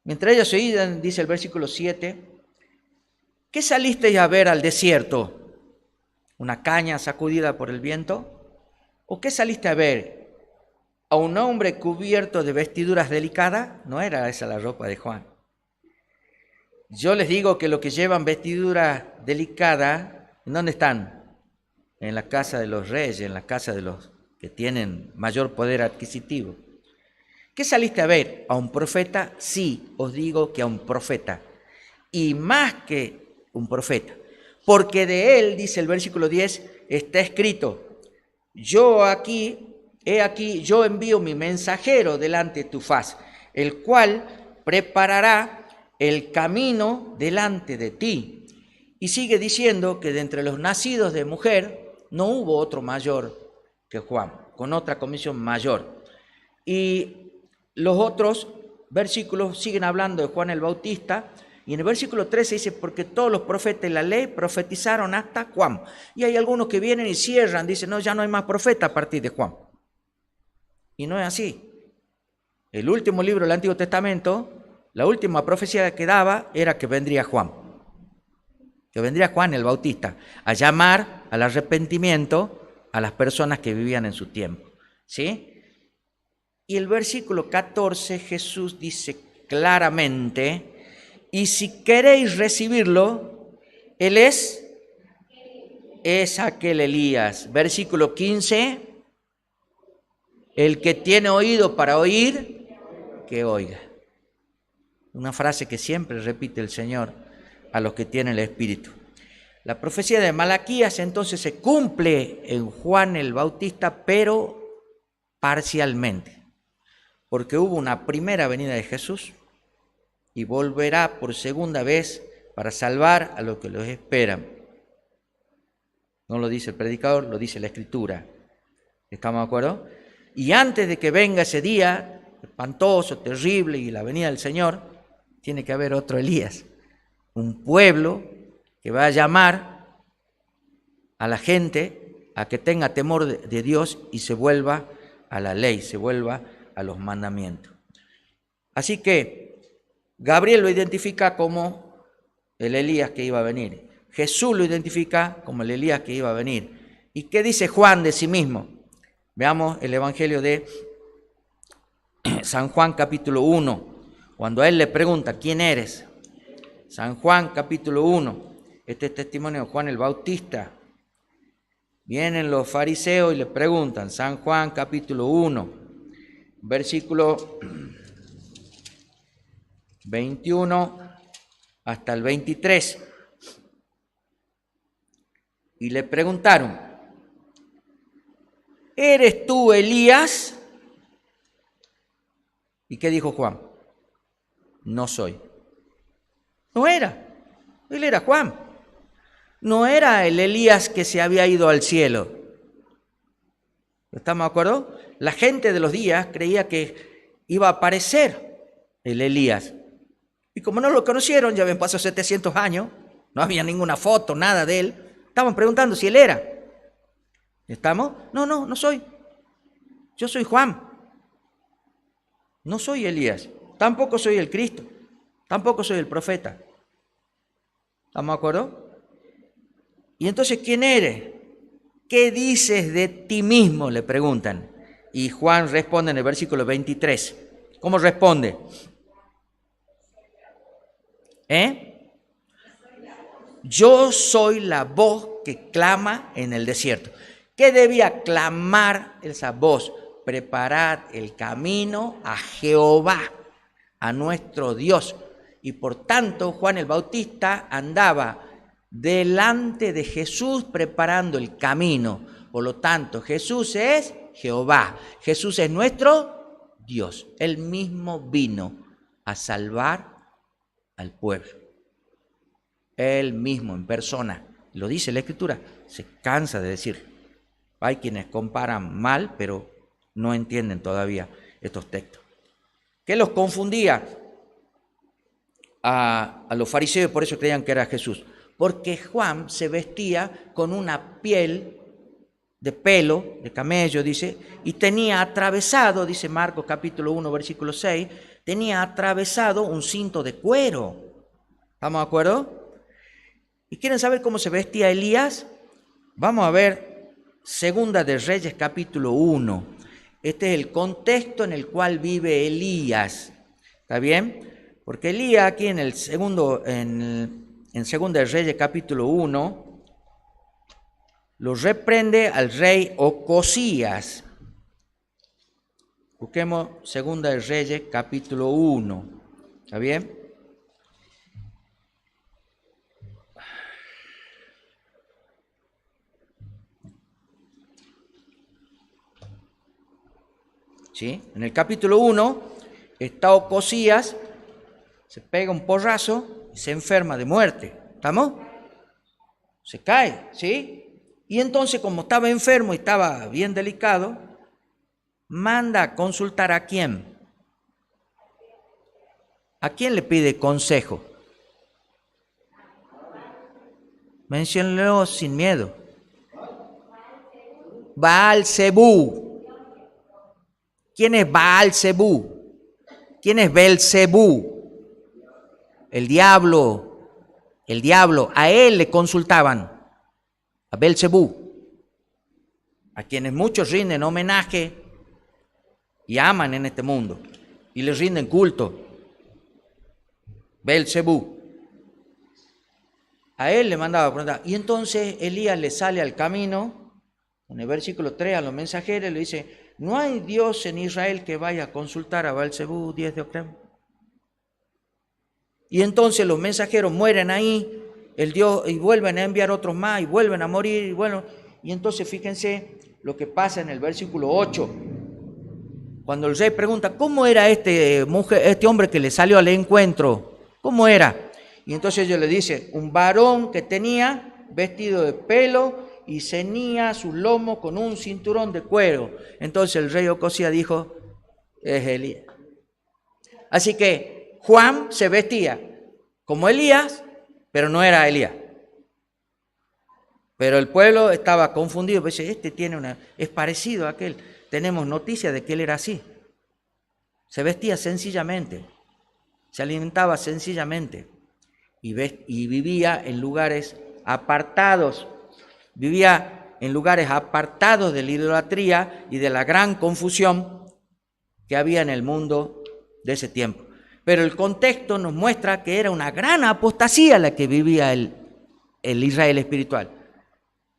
mientras ellos se iban, dice el versículo 7, ¿qué salisteis a ver al desierto? ¿Una caña sacudida por el viento? ¿O qué saliste a ver? ¿A un hombre cubierto de vestiduras delicadas? No era esa la ropa de Juan. Yo les digo que los que llevan vestiduras delicadas, ¿en dónde están? En la casa de los reyes, en la casa de los que tienen mayor poder adquisitivo. ¿Qué saliste a ver? ¿A un profeta? Sí, os digo que a un profeta. Y más que un profeta. Porque de él, dice el versículo 10, está escrito, yo envío mi mensajero delante de tu faz, el cual preparará el camino delante de ti. Y sigue diciendo que de entre los nacidos de mujer no hubo otro mayor que Juan, con otra comisión mayor. Y los otros versículos siguen hablando de Juan el Bautista, y en el versículo 13 dice, porque todos los profetas de la ley profetizaron hasta Juan. Y hay algunos que vienen y cierran, dicen, no, ya no hay más profeta a partir de Juan. Y no es así. El último libro del Antiguo Testamento, la última profecía que daba era que vendría Juan. Que vendría Juan el Bautista a llamar al arrepentimiento a las personas que vivían en su tiempo. ¿Sí? Y el versículo 14 Jesús dice claramente, y si queréis recibirlo, Él es aquel Elías. Versículo 15, el que tiene oído para oír, que oiga. Una frase que siempre repite el Señor a los que tienen el Espíritu. La profecía de Malaquías entonces se cumple en Juan el Bautista, pero parcialmente, porque hubo una primera venida de Jesús y volverá por segunda vez para salvar a los que los esperan. No lo dice el predicador, lo dice la Escritura. ¿Estamos de acuerdo? Y antes de que venga ese día espantoso, terrible y la venida del Señor, tiene que haber otro Elías, un pueblo que va a llamar a la gente a que tenga temor de Dios y se vuelva a la ley, se vuelva a los mandamientos. Así que Gabriel lo identifica como el Elías que iba a venir. Jesús lo identifica como el Elías que iba a venir. ¿Y qué dice Juan de sí mismo? Veamos el Evangelio de San Juan capítulo 1, cuando a él le pregunta, ¿quién eres? San Juan capítulo 1, este es testimonio de Juan el Bautista. Vienen los fariseos y le preguntan, San Juan capítulo 1, versículo 21 hasta el 23. Y le preguntaron, ¿eres tú Elías? ¿Y qué dijo Juan? No soy. No era. Él era Juan. No era el Elías que se había ido al cielo. ¿Estamos de acuerdo? La gente de los días creía que iba a aparecer el Elías. Y como no lo conocieron, ya habían pasado 700 años, no había ninguna foto, nada de él, Estaban preguntando si él era. ¿Estamos? No, no soy. Yo soy Juan. No soy Elías. Tampoco soy el Cristo. Tampoco soy el profeta. ¿Estamos de acuerdo? Y entonces, ¿quién eres? ¿Qué dices de ti mismo?, le preguntan. Y Juan responde en el versículo 23. ¿Cómo responde? Yo soy la voz que clama en el desierto. ¿Qué debía clamar esa voz? Preparad el camino a Jehová, a nuestro Dios. Y por tanto, Juan el Bautista andaba delante de Jesús preparando el camino. Por lo tanto, Jesús es Jehová. Jesús es nuestro Dios. Él mismo vino a salvar al pueblo. Él mismo, en persona. Lo dice la Escritura. Se cansa de decirlo. Hay quienes comparan mal, pero no entienden todavía estos textos. ¿Qué los confundía a los fariseos? Por eso creían que era Jesús. Porque Juan se vestía con una piel de pelo, de camello, dice, y tenía atravesado, dice Marcos capítulo 1, versículo 6, tenía atravesado un cinto de cuero. ¿Estamos de acuerdo? ¿Y quieren saber cómo se vestía Elías? Vamos a ver Segunda de Reyes capítulo 1. Este es el contexto en el cual vive Elías. ¿Está bien? Porque Elías aquí en Segunda de Reyes capítulo 1 lo reprende al rey Ocosías. Busquemos Segunda de Reyes capítulo 1. ¿Está bien? ¿Sí? En el capítulo 1 está Ocosías, se pega un porrazo y se enferma de muerte. ¿Estamos? Se cae, ¿sí? Y entonces, como estaba enfermo y estaba bien delicado, manda a consultar ¿a quién? ¿A quién le pide consejo? Menciónenlo sin miedo. Baal-zebú. ¿Quién es Baal-zebú? ¿Quién es Belzebú? El diablo. El diablo. A él le consultaban. A Belzebú, a quienes muchos rinden homenaje y aman en este mundo, y les rinden culto. Belzebú. A él le mandaba preguntar. Y entonces Elías le sale al camino, en el versículo 3, a los mensajeros le dice, ¿no hay Dios en Israel que vaya a consultar a Belzebú, 10 de Ocrem? Y entonces los mensajeros mueren ahí, el Dios, y vuelven a enviar otros más, y vuelven a morir, y bueno, y entonces fíjense lo que pasa en el versículo 8, cuando el rey pregunta, ¿cómo era este hombre que le salió al encuentro? ¿Cómo era? Y entonces ellos le dicen, un varón que tenía vestido de pelo y ceñía su lomo con un cinturón de cuero. Entonces el rey Ocosías dijo, es Elías. Así que Juan se vestía como Elías, pero no era Elías. Pero el pueblo estaba confundido, pues es parecido a aquel. Tenemos noticia de que él era así. Se vestía sencillamente, se alimentaba sencillamente y vivía en lugares apartados. Vivía en lugares apartados de la idolatría y de la gran confusión que había en el mundo de ese tiempo. Pero el contexto nos muestra que era una gran apostasía la que vivía el Israel espiritual.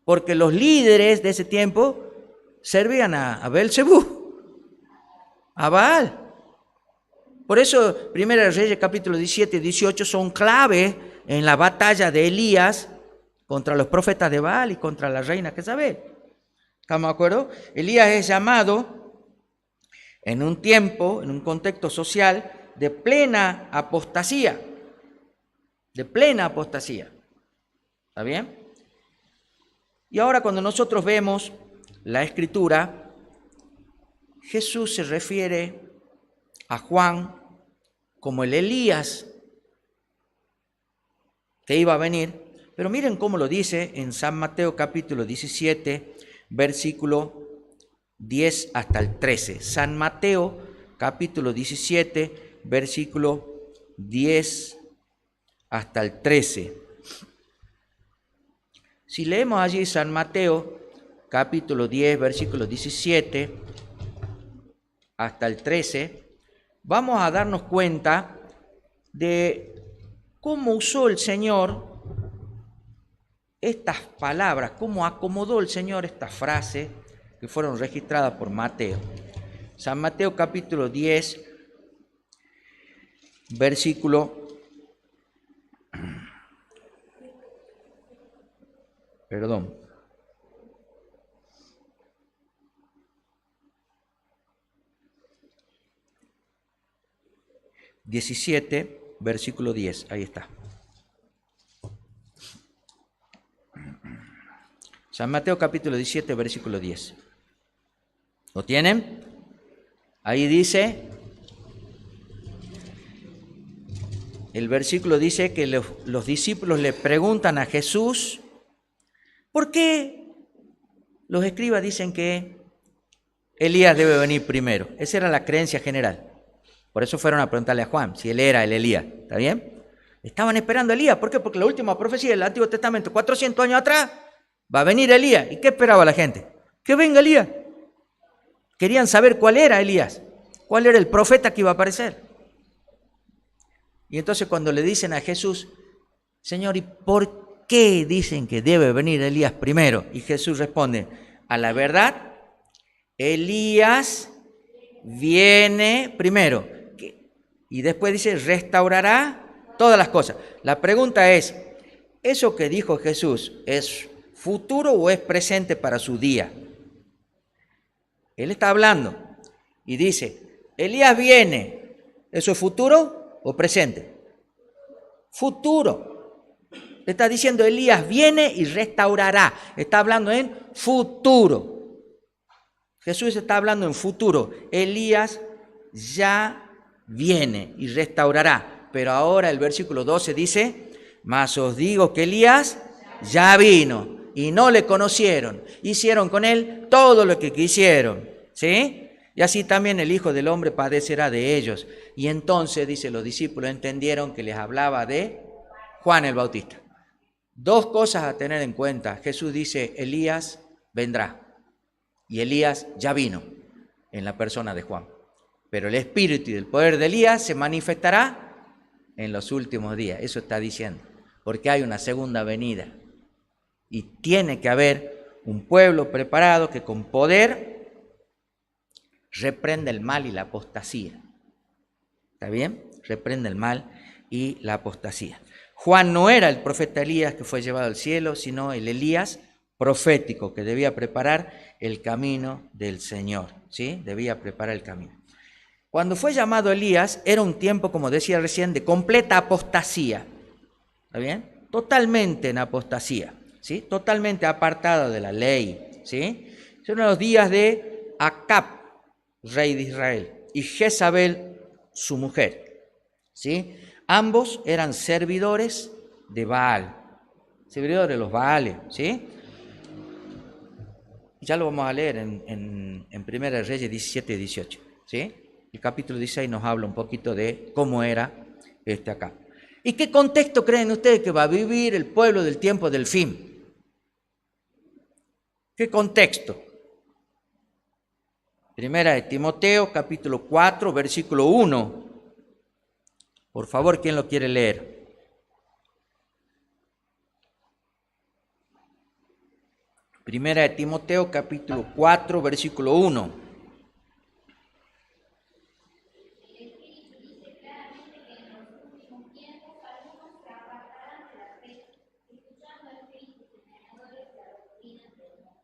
Porque los líderes de ese tiempo servían a Belzebú, a Baal. Por eso, Primera de Reyes, capítulo 17 y 18, son clave en la batalla de Elías contra los profetas de Baal y contra la reina Jezabel. ¿Estamos de acuerdo? Elías es llamado en un tiempo, en un contexto social de plena apostasía. De plena apostasía. ¿Está bien? Y ahora cuando nosotros vemos la Escritura, Jesús se refiere a Juan como el Elías que iba a venir, Pero miren cómo lo dice en San Mateo capítulo 17, versículo 10 hasta el 13. San Mateo capítulo 17, versículo 10 hasta el 13. Si leemos allí San Mateo capítulo 10, versículo 17 hasta el 13, vamos a darnos cuenta de cómo usó el Señor estas palabras, cómo acomodó el Señor estas frases que fueron registradas por Mateo. San Mateo capítulo 10, versículo 17, versículo 10, ahí está. San Mateo capítulo 17, versículo 10. ¿Lo tienen? Ahí dice, el versículo dice que los discípulos le preguntan a Jesús, ¿por qué los escribas dicen que Elías debe venir primero? Esa era la creencia general. Por eso fueron a preguntarle a Juan si él era el Elías. ¿Está bien? Estaban esperando a Elías. ¿Por qué? Porque la última profecía del Antiguo Testamento, 400 años atrás, va a venir Elías. ¿Y qué esperaba la gente? Que venga Elías. Querían saber cuál era Elías, cuál era el profeta que iba a aparecer. Y entonces cuando le dicen a Jesús, Señor, ¿y por qué dicen que debe venir Elías primero? Y Jesús responde, a la verdad, Elías viene primero. Y después dice, restaurará todas las cosas. La pregunta es, ¿eso que dijo Jesús es futuro o es presente para su día? Él está hablando y dice, Elías viene, ¿eso es futuro o presente? Futuro. Le está diciendo, Elías viene y restaurará. Está hablando en futuro. Jesús está hablando en futuro. Elías ya viene y restaurará. Pero ahora el versículo 12 dice, mas os digo que Elías ya vino y no le conocieron. Hicieron con él todo lo que quisieron. ¿Sí? Y así también el Hijo del Hombre padecerá de ellos. Y entonces, dice, los discípulos entendieron que les hablaba de Juan el Bautista. Dos cosas a tener en cuenta. Jesús dice, Elías vendrá. Y Elías ya vino en la persona de Juan. Pero el espíritu y el poder de Elías se manifestará en los últimos días. Eso está diciendo. Porque hay una segunda venida. Y tiene que haber un pueblo preparado que con poder reprenda el mal y la apostasía. ¿Está bien? Reprende el mal y la apostasía. Juan no era el profeta Elías que fue llevado al cielo, sino el Elías profético que debía preparar el camino del Señor. ¿Sí? Debía preparar el camino. Cuando fue llamado Elías, era un tiempo, como decía recién, de completa apostasía. ¿Está bien? Totalmente en apostasía. ¿Sí? Totalmente apartado de la ley. ¿Sí? Son los días de Acab, rey de Israel, y Jezabel, su mujer. ¿Sí? Ambos eran servidores de Baal, servidores de los Baales. ¿Sí? Ya lo vamos a leer en 1 Reyes 17 y 18. ¿Sí? El capítulo 16 nos habla un poquito de cómo era Acab. ¿Y qué contexto creen ustedes que va a vivir el pueblo del tiempo del fin? ¿Qué contexto? Primera de Timoteo, capítulo 4, versículo 1. Por favor, ¿quién lo quiere leer? Primera de Timoteo, capítulo 4, versículo 1.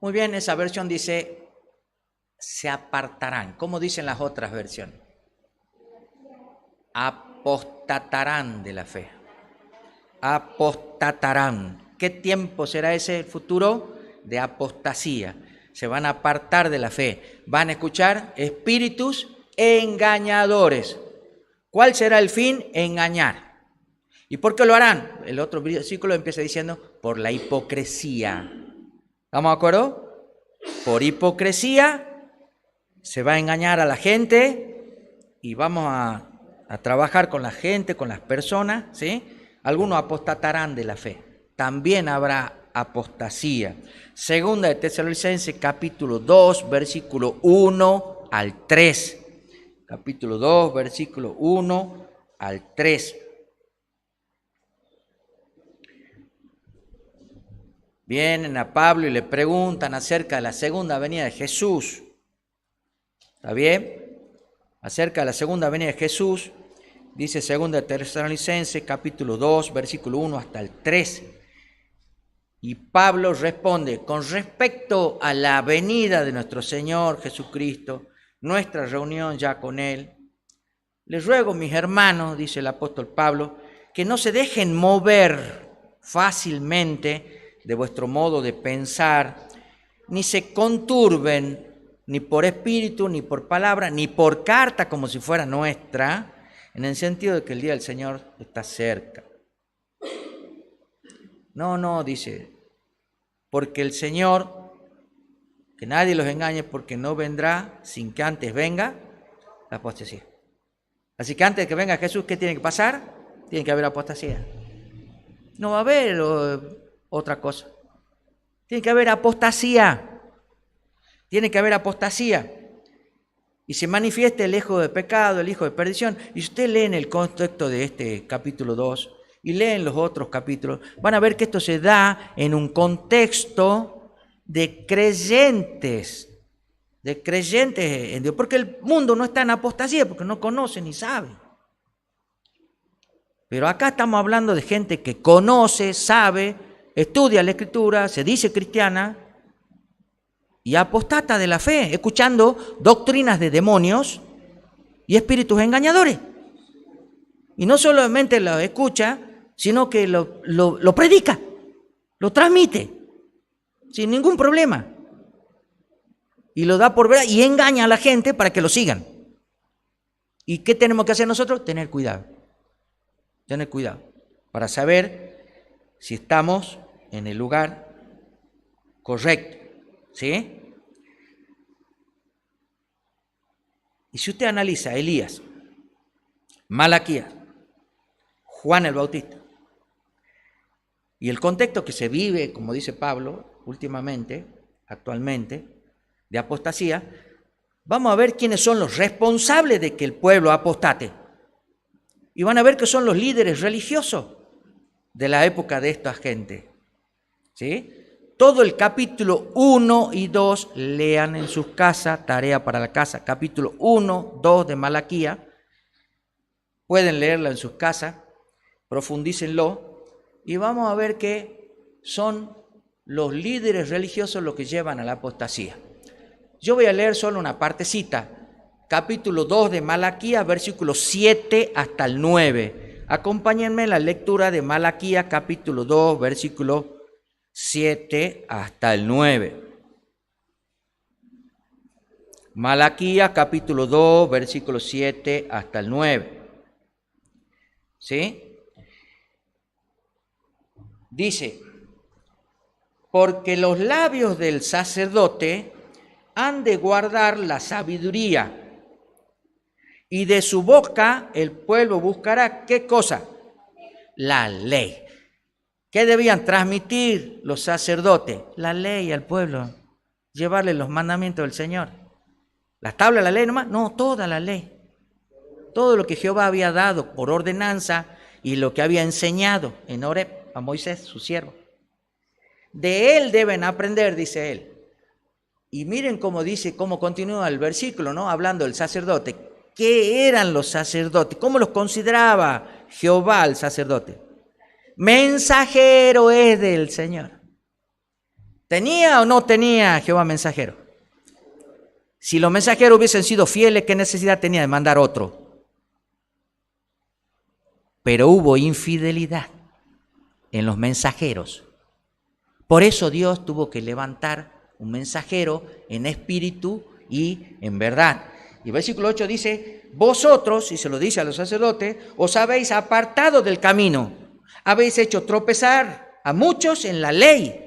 Muy bien, esa versión dice, se apartarán. ¿Cómo dicen las otras versiones? Apostatarán de la fe. Apostatarán. ¿Qué tiempo será ese futuro? De apostasía. Se van a apartar de la fe. Van a escuchar espíritus engañadores. ¿Cuál será el fin? Engañar. ¿Y por qué lo harán? El otro versículo empieza diciendo, por la hipocresía. ¿Estamos de acuerdo? Por hipocresía se va a engañar a la gente y vamos a trabajar con la gente, con las personas, ¿sí? Algunos apostatarán de la fe. También habrá apostasía. Segunda de Tesalonicenses, capítulo 2, versículo 1 al 3. Capítulo 2, versículo 1 al 3. Vienen a Pablo y le preguntan acerca de la segunda venida de Jesús. ¿Está bien? Acerca de la segunda venida de Jesús, dice segunda de Tesalonicenses, capítulo 2, versículo 1 hasta el 3. Y Pablo responde, con respecto a la venida de nuestro Señor Jesucristo, nuestra reunión ya con Él, les ruego, mis hermanos, dice el apóstol Pablo, que no se dejen mover fácilmente de vuestro modo de pensar, ni se conturben ni por espíritu, ni por palabra, ni por carta como si fuera nuestra, en el sentido de que el día del Señor está cerca. No, dice, porque el Señor, que nadie los engañe, porque no vendrá sin que antes venga la apostasía. Así que antes de que venga Jesús, ¿qué tiene que pasar? Tiene que haber apostasía. No va a haber otra cosa. Tiene que haber apostasía. Tiene que haber apostasía. Y se manifiesta el hijo de pecado, el hijo de perdición. Y si usted lee en el contexto de este capítulo 2 y lee en los otros capítulos, van a ver que esto se da en un contexto de creyentes en Dios. Porque el mundo no está en apostasía, porque no conoce ni sabe. Pero acá estamos hablando de gente que conoce, sabe, estudia la Escritura, se dice cristiana y apostata de la fe, escuchando doctrinas de demonios y espíritus engañadores. Y no solamente lo escucha, sino que lo predica, lo transmite, sin ningún problema. Y lo da por verdad y engaña a la gente para que lo sigan. ¿Y qué tenemos que hacer nosotros? Tener cuidado para saber si estamos en el lugar correcto, ¿sí? Y si usted analiza Elías, Malaquías, Juan el Bautista, y el contexto que se vive, como dice Pablo, actualmente, de apostasía, vamos a ver quiénes son los responsables de que el pueblo apostate. Y van a ver que son los líderes religiosos de la época de esta gente, ¿sí? Todo el capítulo 1 y 2, lean en sus casas, tarea para la casa, capítulo 1, 2 de Malaquías, pueden leerlo en sus casas, profundícenlo, y vamos a ver que son los líderes religiosos los que llevan a la apostasía. Yo voy a leer solo una partecita, capítulo 2 de Malaquías, versículos 7 hasta el 9. Acompáñenme en la lectura de Malaquías, capítulo 2, versículo 7 hasta el 9. Malaquías, capítulo 2, versículo 7 hasta el 9. ¿Sí? Dice, porque los labios del sacerdote han de guardar la sabiduría, y de su boca el pueblo buscará, ¿qué cosa? La ley. ¿Qué debían transmitir los sacerdotes? La ley al pueblo, llevarle los mandamientos del Señor. ¿Las tablas de la ley nomás? No, toda la ley. Todo lo que Jehová había dado por ordenanza y lo que había enseñado en Horeb a Moisés, su siervo. De él deben aprender, dice él. Y miren cómo dice, cómo continúa el versículo, ¿no? Hablando del sacerdote. ¿Qué eran los sacerdotes? ¿Cómo los consideraba Jehová al sacerdote? Mensajero es del Señor. ¿Tenía o no tenía Jehová mensajero? Si los mensajeros hubiesen sido fieles, ¿qué necesidad tenía de mandar otro? Pero hubo infidelidad en los mensajeros. Por eso Dios tuvo que levantar un mensajero en espíritu y en verdad. Y el versículo 8 dice, vosotros, y se lo dice a los sacerdotes, os habéis apartado del camino. Habéis hecho tropezar a muchos en la ley.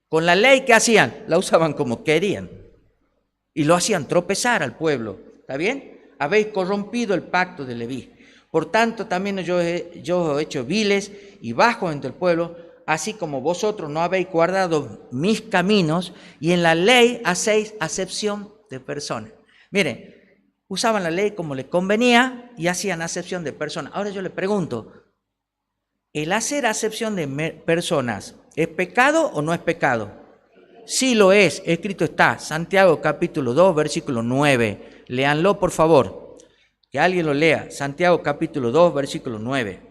Con la ley, ¿qué hacían? La usaban como querían. Y lo hacían tropezar al pueblo. ¿Está bien? Habéis corrompido el pacto de Leví. Por tanto, también yo os he hecho viles y bajos entre el pueblo, así como vosotros no habéis guardado mis caminos, y en la ley hacéis acepción de personas. Miren, usaban la ley como les convenía y hacían acepción de personas. Ahora yo le pregunto, ¿el hacer acepción de personas es pecado o no es pecado? Sí lo es, escrito está, Santiago capítulo 2, versículo 9. Léanlo, por favor. Que alguien lo lea, Santiago capítulo 2, versículo 9.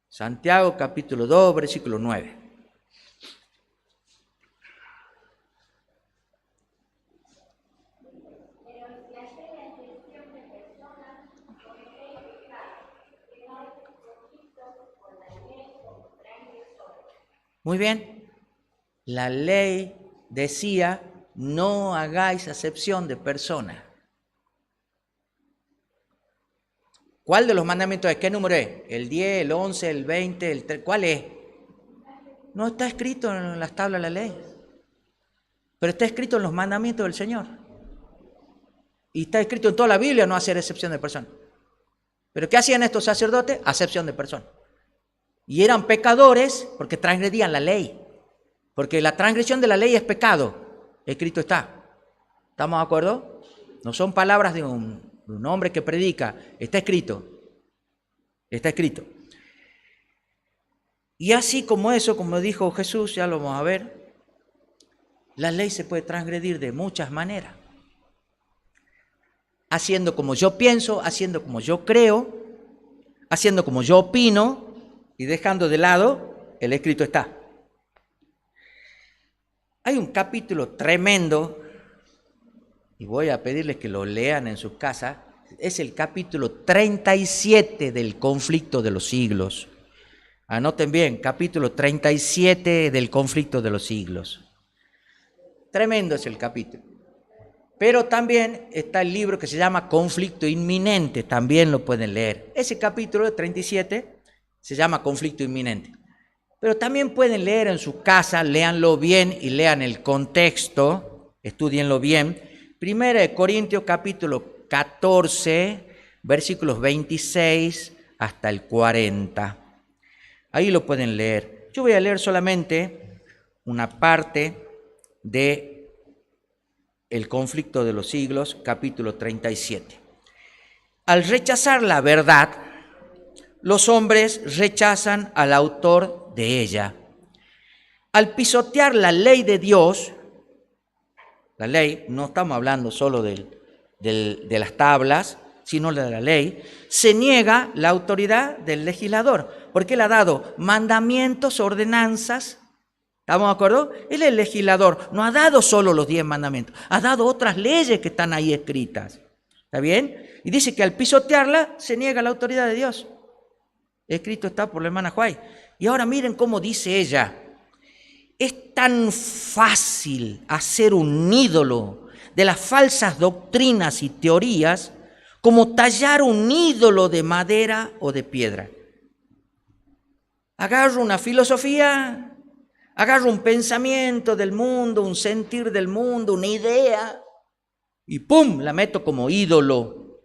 Santiago capítulo 2, versículo 9. Muy bien, la ley decía, no hagáis acepción de personas. ¿Cuál de los mandamientos es? ¿Qué número es? ¿El 10, el 11, el 20, el 3? ¿Cuál es? No está escrito en las tablas de la ley, pero está escrito en los mandamientos del Señor. Y está escrito en toda la Biblia no hacer excepción de personas. ¿Pero qué hacían estos sacerdotes? Acepción de personas. Y eran pecadores porque transgredían la ley. Porque la transgresión de la ley es pecado. Escrito está. ¿Estamos de acuerdo? No son palabras de un hombre que predica. Está escrito. Está escrito. Y así como eso, como dijo Jesús, ya lo vamos a ver, la ley se puede transgredir de muchas maneras. Haciendo como yo pienso, haciendo como yo creo, haciendo como yo opino y dejando de lado el escrito está. Hay un capítulo tremendo, y voy a pedirles que lo lean en sus casas, es el capítulo 37 del conflicto de los siglos. Anoten bien, capítulo 37 del conflicto de los siglos. Tremendo es el capítulo. Pero también está el libro que se llama Conflicto Inminente, también lo pueden leer. Ese capítulo 37 se llama Conflicto Inminente. Pero también pueden leer en su casa, léanlo bien y lean el contexto, estudienlo bien. Primera de Corintios capítulo 14, versículos 26 hasta el 40. Ahí lo pueden leer. Yo voy a leer solamente una parte de El conflicto de los siglos, capítulo 37. Al rechazar la verdad, los hombres rechazan al autor de ella. Al pisotear la ley de Dios, la ley, no estamos hablando solo de las tablas, sino de la ley, se niega la autoridad del legislador, porque él ha dado mandamientos, ordenanzas. ¿Estamos de acuerdo? Él es el legislador, no ha dado solo los 10 mandamientos, ha dado otras leyes que están ahí escritas. ¿Está bien? Y dice que al pisotearla se niega la autoridad de Dios. Escrito está por la hermana Huay. Y ahora miren cómo dice ella. Es tan fácil hacer un ídolo de las falsas doctrinas y teorías como tallar un ídolo de madera o de piedra. Agarro una filosofía, agarro un pensamiento del mundo, un sentir del mundo, una idea, y ¡pum!, la meto como ídolo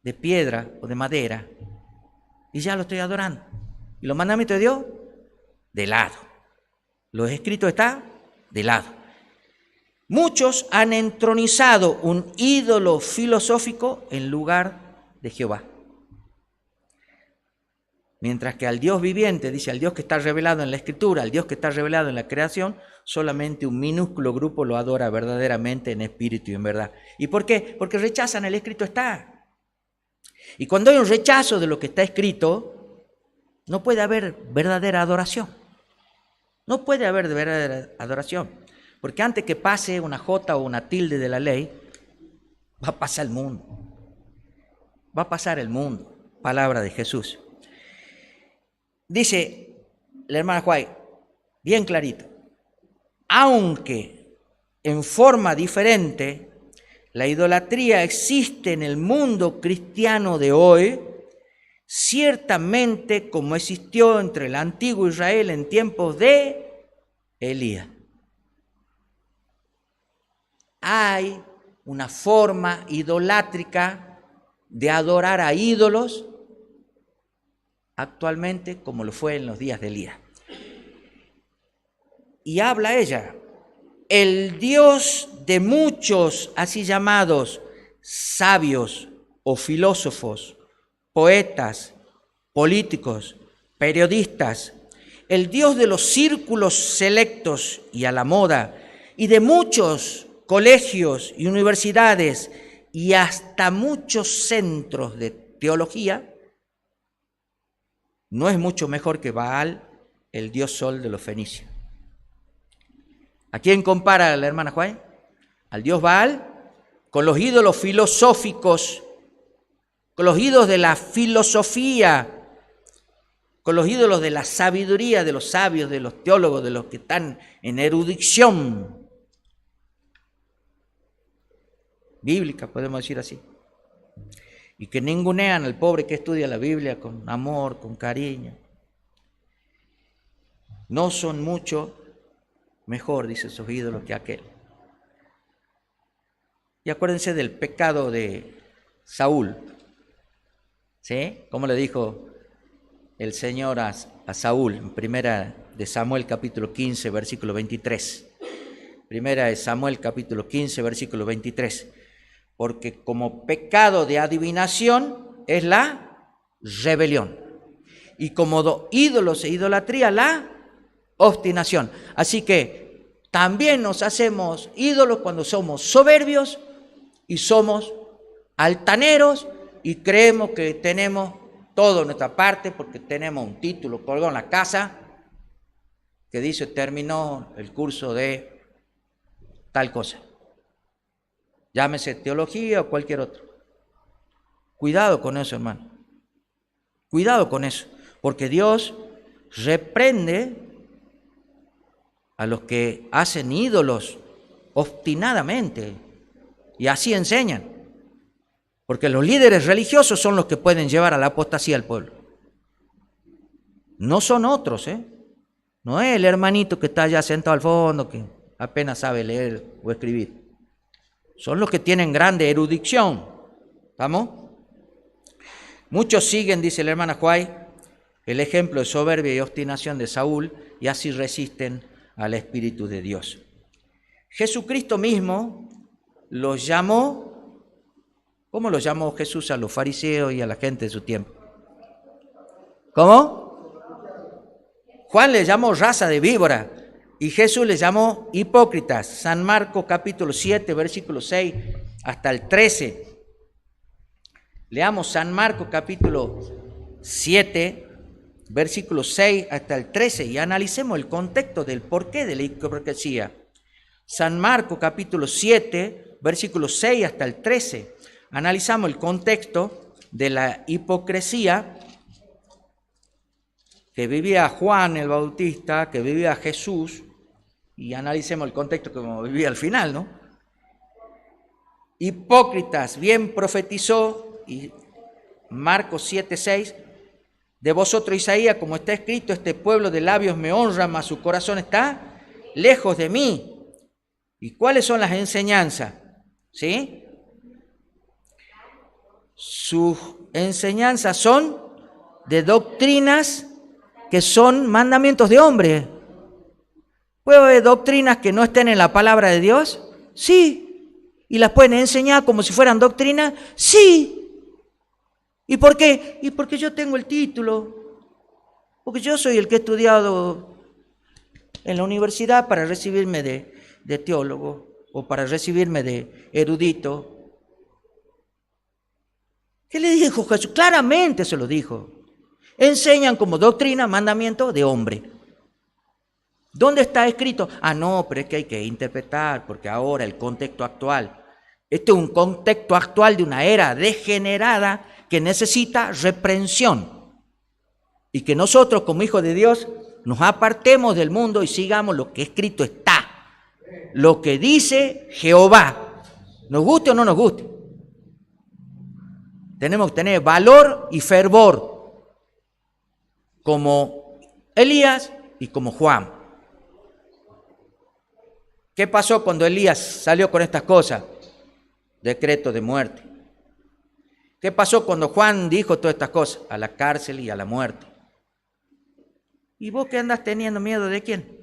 de piedra o de madera, y ya lo estoy adorando. ¿Y los mandamientos de Dios? De lado. Lo escrito está de lado. Muchos han entronizado un ídolo filosófico en lugar de Jehová. Mientras que al Dios viviente, dice, al Dios que está revelado en la Escritura, al Dios que está revelado en la creación, solamente un minúsculo grupo lo adora verdaderamente en espíritu y en verdad. ¿Y por qué? Porque rechazan el escrito está. Y cuando hay un rechazo de lo que está escrito, no puede haber verdadera adoración. No puede haber verdadera adoración. Porque antes que pase una jota o una tilde de la ley, va a pasar el mundo. Va a pasar el mundo. Palabra de Jesús. Dice la hermana Huay, bien clarito, aunque en forma diferente, la idolatría existe en el mundo cristiano de hoy, ciertamente como existió entre el antiguo Israel en tiempos de Elías. Hay una forma idolátrica de adorar a ídolos actualmente como lo fue en los días de Elías. Y habla ella, el Dios de muchos así llamados sabios o filósofos, poetas, políticos, periodistas, el Dios de los círculos selectos y a la moda, y de muchos colegios y universidades y hasta muchos centros de teología, no es mucho mejor que Baal, el dios sol de los fenicios. ¿A quién compara la hermana Juan? Al dios Baal con los ídolos filosóficos, con los ídolos de la filosofía, con los ídolos de la sabiduría de los sabios, de los teólogos, de los que están en erudición bíblica, podemos decir así, y que ningunean al pobre que estudia la Biblia con amor, con cariño. No son mucho mejor, dice, esos ídolos que aquel. Y acuérdense del pecado de Saúl, ¿sí? ¿Cómo le dijo el Señor a Saúl? En primera de Samuel capítulo 15, versículo 23. Primera de Samuel capítulo 15, versículo 23. Porque como pecado de adivinación es la rebelión. Y como ídolos e idolatría, la obstinación. Así que también nos hacemos ídolos cuando somos soberbios y somos altaneros y creemos que tenemos todo en nuestra parte porque tenemos un título colgado en la casa que dice terminó el curso de tal cosa. Llámese teología o cualquier otro. Cuidado con eso, hermano. Cuidado con eso, porque Dios reprende a los que hacen ídolos obstinadamente y así enseñan. Porque los líderes religiosos son los que pueden llevar a la apostasía al pueblo. No son otros, ¿eh? No es el hermanito que está allá sentado al fondo, que apenas sabe leer o escribir. Son los que tienen grande erudición. ¿Estamos? Muchos siguen, dice la hermana Juay, el ejemplo de soberbia y obstinación de Saúl y así resisten al Espíritu de Dios. Jesucristo mismo los llamó, ¿cómo los llamó Jesús a los fariseos y a la gente de su tiempo? ¿Cómo? Juan les llamó raza de víbora y Jesús les llamó hipócritas. San Marcos capítulo 7, versículo 6 hasta el 13. Leamos San Marcos capítulo 7, versículo 6 hasta el 13 y analicemos el contexto del porqué de la hipocresía. San Marcos capítulo 7, versículo 6 hasta el 13. Analizamos el contexto de la hipocresía que vivía Juan el Bautista, que vivía Jesús, y analicemos el contexto que vivía al final, ¿no? Hipócritas, bien profetizó, y Marcos 7:6, de vosotros Isaías, como está escrito, este pueblo de labios me honra, mas su corazón está lejos de mí. ¿Y cuáles son las enseñanzas? ¿Sí? Sus enseñanzas son de doctrinas que son mandamientos de hombre. ¿Puede haber doctrinas que no estén en la palabra de Dios? Sí. ¿Y las pueden enseñar como si fueran doctrinas? Sí. ¿Y por qué? Y porque yo tengo el título. Porque yo soy el que he estudiado en la universidad para recibirme de teólogo o para recibirme de erudito. ¿Qué le dijo Jesús? Claramente se lo dijo. Enseñan como doctrina, mandamiento de hombre. ¿Dónde está escrito? Ah, no, pero es que hay que interpretar, porque ahora el contexto actual, este es un contexto actual de una era degenerada que necesita reprensión. Y que nosotros como hijos de Dios nos apartemos del mundo y sigamos lo que escrito está. Lo que dice Jehová. Nos guste o no nos guste. Tenemos que tener valor y fervor como Elías y como Juan. ¿Qué pasó cuando Elías salió con estas cosas? Decreto de muerte. ¿Qué pasó cuando Juan dijo todas estas cosas? A la cárcel y a la muerte. ¿Y vos qué andas teniendo miedo de quién?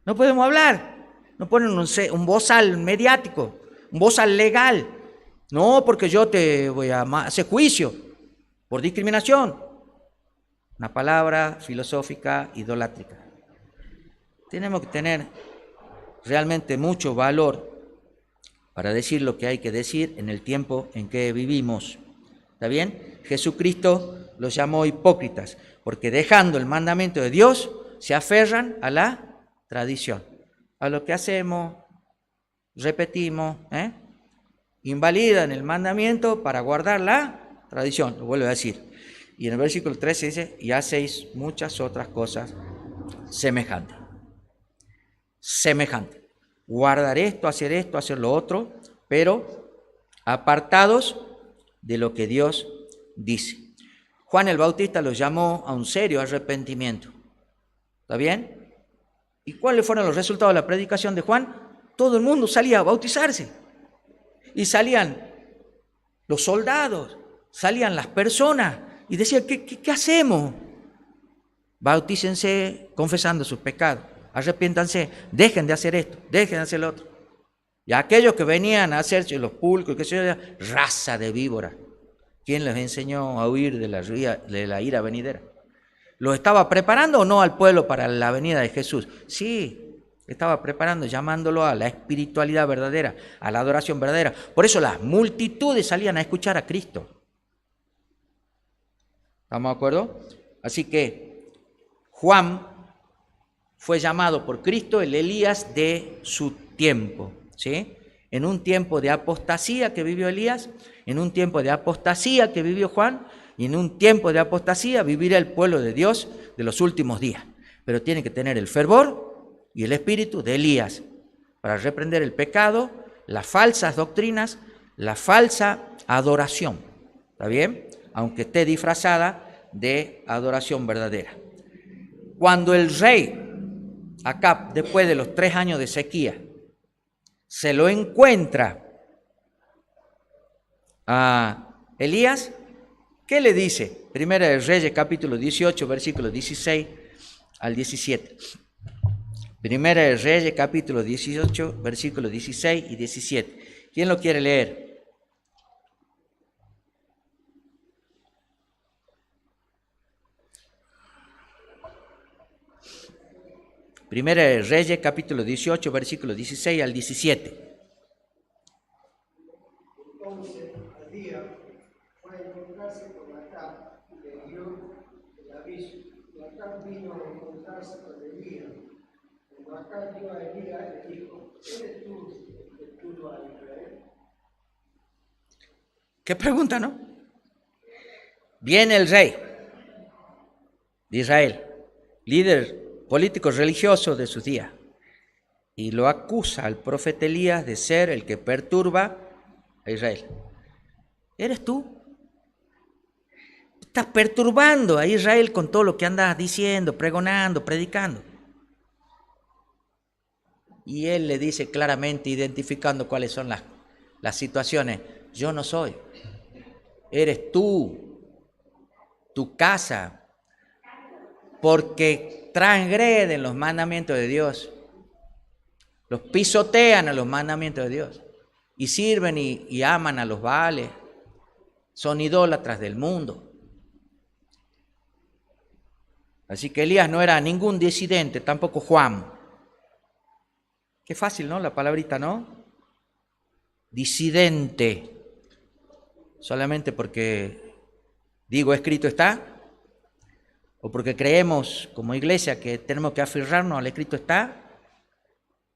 No podemos hablar. No ponen un bozal mediático, un bozal legal. No, porque yo te voy a hacer juicio por discriminación. Una palabra filosófica idolátrica. Tenemos que tener realmente mucho valor para decir lo que hay que decir en el tiempo en que vivimos. ¿Está bien? Jesucristo los llamó hipócritas, porque dejando el mandamiento de Dios, se aferran a la tradición, a lo que hacemos, repetimos, invalidan el mandamiento para guardar la tradición, lo vuelvo a decir. Y en el versículo 13 dice, y hacéis muchas otras cosas semejantes. Guardar esto, hacer lo otro, pero apartados de lo que Dios dice. Juan el Bautista los llamó a un serio arrepentimiento. ¿Está bien? ¿Y cuáles fueron los resultados de la predicación de Juan? Todo el mundo salía a bautizarse. Y salían los soldados, salían las personas y decían, ¿qué hacemos? Bautícense confesando sus pecados. Arrepiéntanse, dejen de hacer esto, dejen de hacer lo otro. Y aquellos que venían a hacerse los pulcros, que se raza de víbora. ¿Quién les enseñó a huir de la ira venidera? ¿Lo estaba preparando o no al pueblo para la venida de Jesús? Sí, estaba preparando, llamándolo a la espiritualidad verdadera, a la adoración verdadera. Por eso las multitudes salían a escuchar a Cristo. ¿Estamos de acuerdo? Así que Juan fue llamado por Cristo el Elías de su tiempo, ¿sí? En un tiempo de apostasía que vivió Elías, en un tiempo de apostasía que vivió Juan, y en un tiempo de apostasía vivirá el pueblo de Dios de los últimos días. Pero tiene que tener el fervor y el espíritu de Elías para reprender el pecado, las falsas doctrinas, la falsa adoración, ¿está bien? Aunque esté disfrazada de adoración verdadera. Cuando el rey Acab, después de los 3 años de sequía, se lo encuentra a Elías, ¿qué le dice? Primera de Reyes, capítulo 18, versículos 16 al 17. Primera de Reyes, capítulo 18, versículos 16 y 17. ¿Quién lo quiere leer? Primera de Reyes, capítulo 18, versículos 16 al 17. Entonces, al día, fue a encontrarse con Acab y le dio el aviso. Y Acab vino a encontrarse con Elías. Cuando Acab vio a Elías, le dijo, ¿eres tú el que turba a Israel? ¿Qué pregunta, no? Viene el rey de Israel, líder político religioso de sus días, y lo acusa al profeta Elías de ser el que perturba a Israel. ¿Eres tú? Estás perturbando a Israel con todo lo que andas diciendo, pregonando, predicando. Y él le dice claramente, identificando cuáles son las situaciones, yo no soy, eres tú, tu casa, porque transgreden los mandamientos de Dios, los pisotean a los mandamientos de Dios y sirven y aman a los Baales, son idólatras del mundo. Así que Elías no era ningún disidente, tampoco Juan. Qué fácil, ¿no? La palabrita, ¿no? Disidente. Solamente porque digo escrito está, o porque creemos como iglesia que tenemos que aferrarnos al escrito está,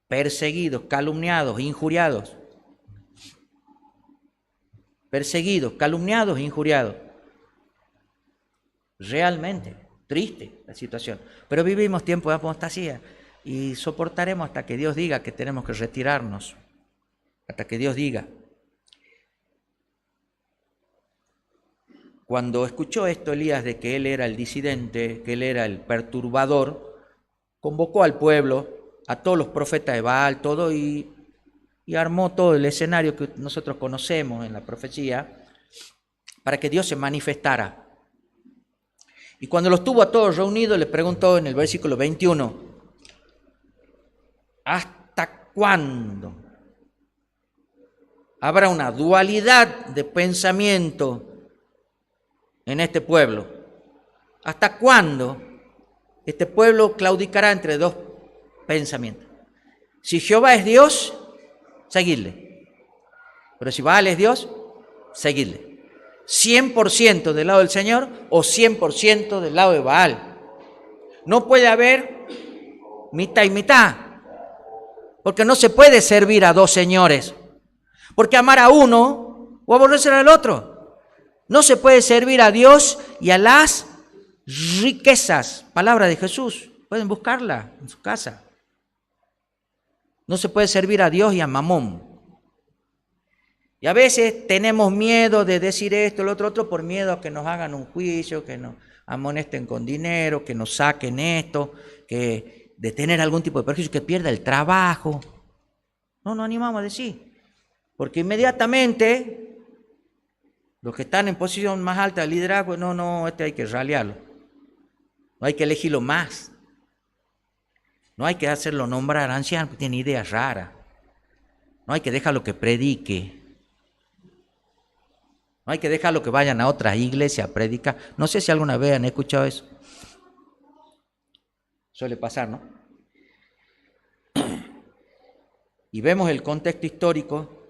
perseguidos, calumniados, injuriados. Perseguidos, calumniados, injuriados. Realmente, triste la situación. Pero vivimos tiempos de apostasía y soportaremos hasta que Dios diga que tenemos que retirarnos. hasta que Dios diga. Cuando escuchó esto Elías de que él era el disidente, que él era el perturbador, convocó al pueblo, a todos los profetas de Baal, todo, y armó todo el escenario que nosotros conocemos en la profecía, para que Dios se manifestara. Y cuando los tuvo a todos reunidos, les preguntó en el versículo 21, ¿hasta cuándo habrá una dualidad de pensamiento en este pueblo? ¿Hasta cuándo este pueblo claudicará entre dos pensamientos? Si Jehová es Dios, seguidle. Pero si Baal es Dios, seguidle. 100% del lado del Señor o 100% del lado de Baal. No puede haber mitad y mitad, porque no se puede servir a dos señores, porque amar a uno o aborrecer al otro. No se puede servir a Dios y a las riquezas. Palabra de Jesús, pueden buscarla en su casa. No se puede servir a Dios y a Mamón. Y a veces tenemos miedo de decir esto, lo otro, por miedo a que nos hagan un juicio, que nos amonesten con dinero, que nos saquen esto, que de tener algún tipo de perjuicio, que pierda el trabajo. No nos animamos a decir, porque inmediatamente los que están en posición más alta de liderazgo, no, este hay que ralearlo, no hay que elegirlo más, no hay que hacerlo nombrar anciano, porque tiene ideas raras, no hay que dejarlo que predique. No hay que dejarlo que vayan a otras iglesias a predicar. No sé si alguna vez han escuchado eso. Suele pasar, ¿no? Y vemos el contexto histórico,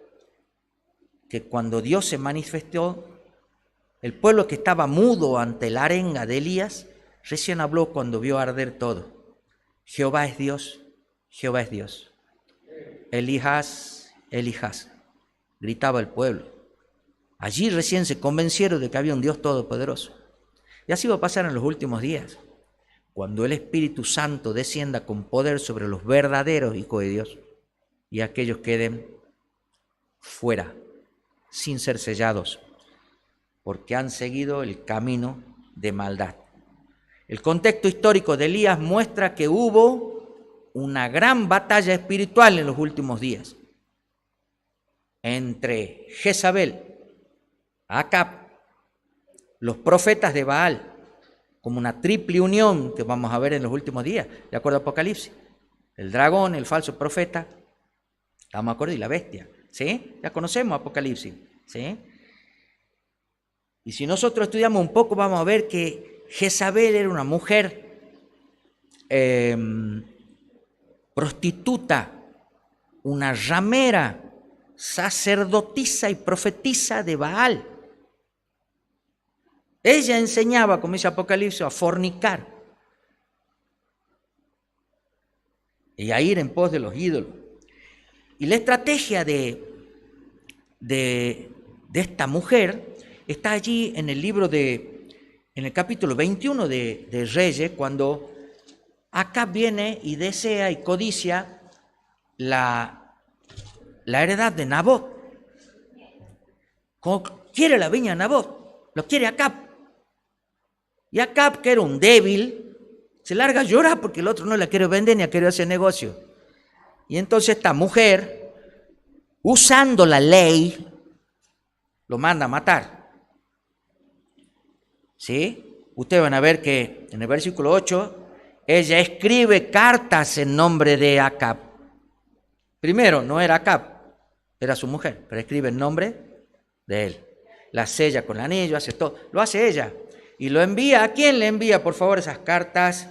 que cuando Dios se manifestó, el pueblo que estaba mudo ante la arenga de Elías, recién habló cuando vio arder todo. Jehová es Dios, Jehová es Dios. Elías, Elías, gritaba el pueblo. Allí recién se convencieron de que había un Dios todopoderoso. Y así va a pasar en los últimos días, cuando el Espíritu Santo descienda con poder sobre los verdaderos hijos de Dios y aquellos queden fuera, sin ser sellados, porque han seguido el camino de maldad. El contexto histórico de Elías muestra que hubo una gran batalla espiritual en los últimos días entre Jezabel, Acab, los profetas de Baal, como una triple unión que vamos a ver en los últimos días, de acuerdo a Apocalipsis. El dragón, el falso profeta, estamos de acuerdo, y la bestia, ¿sí? Ya conocemos Apocalipsis, ¿sí? Y si nosotros estudiamos un poco, vamos a ver que Jezabel era una mujer prostituta, una ramera, sacerdotisa y profetisa de Baal. Ella enseñaba, como dice Apocalipsis, a fornicar y a ir en pos de los ídolos. Y la estrategia de esta mujer está allí en el libro en el capítulo 21 de Reyes, cuando Acab viene y desea y codicia la heredad de Nabot. Como quiere la viña de Nabot, lo quiere Acab. Y Acab, que era un débil, se larga a llorar porque el otro no la quiere vender ni quiere hacer negocio. Y entonces esta mujer, usando la ley, lo manda a matar. ¿Sí? Ustedes van a ver que en el versículo 8, ella escribe cartas en nombre de Acab. Primero, no era Acab, era su mujer, pero escribe en nombre de él. La sella con el anillo, hace todo, lo hace ella. Y lo envía. ¿A quién le envía, por favor, esas cartas?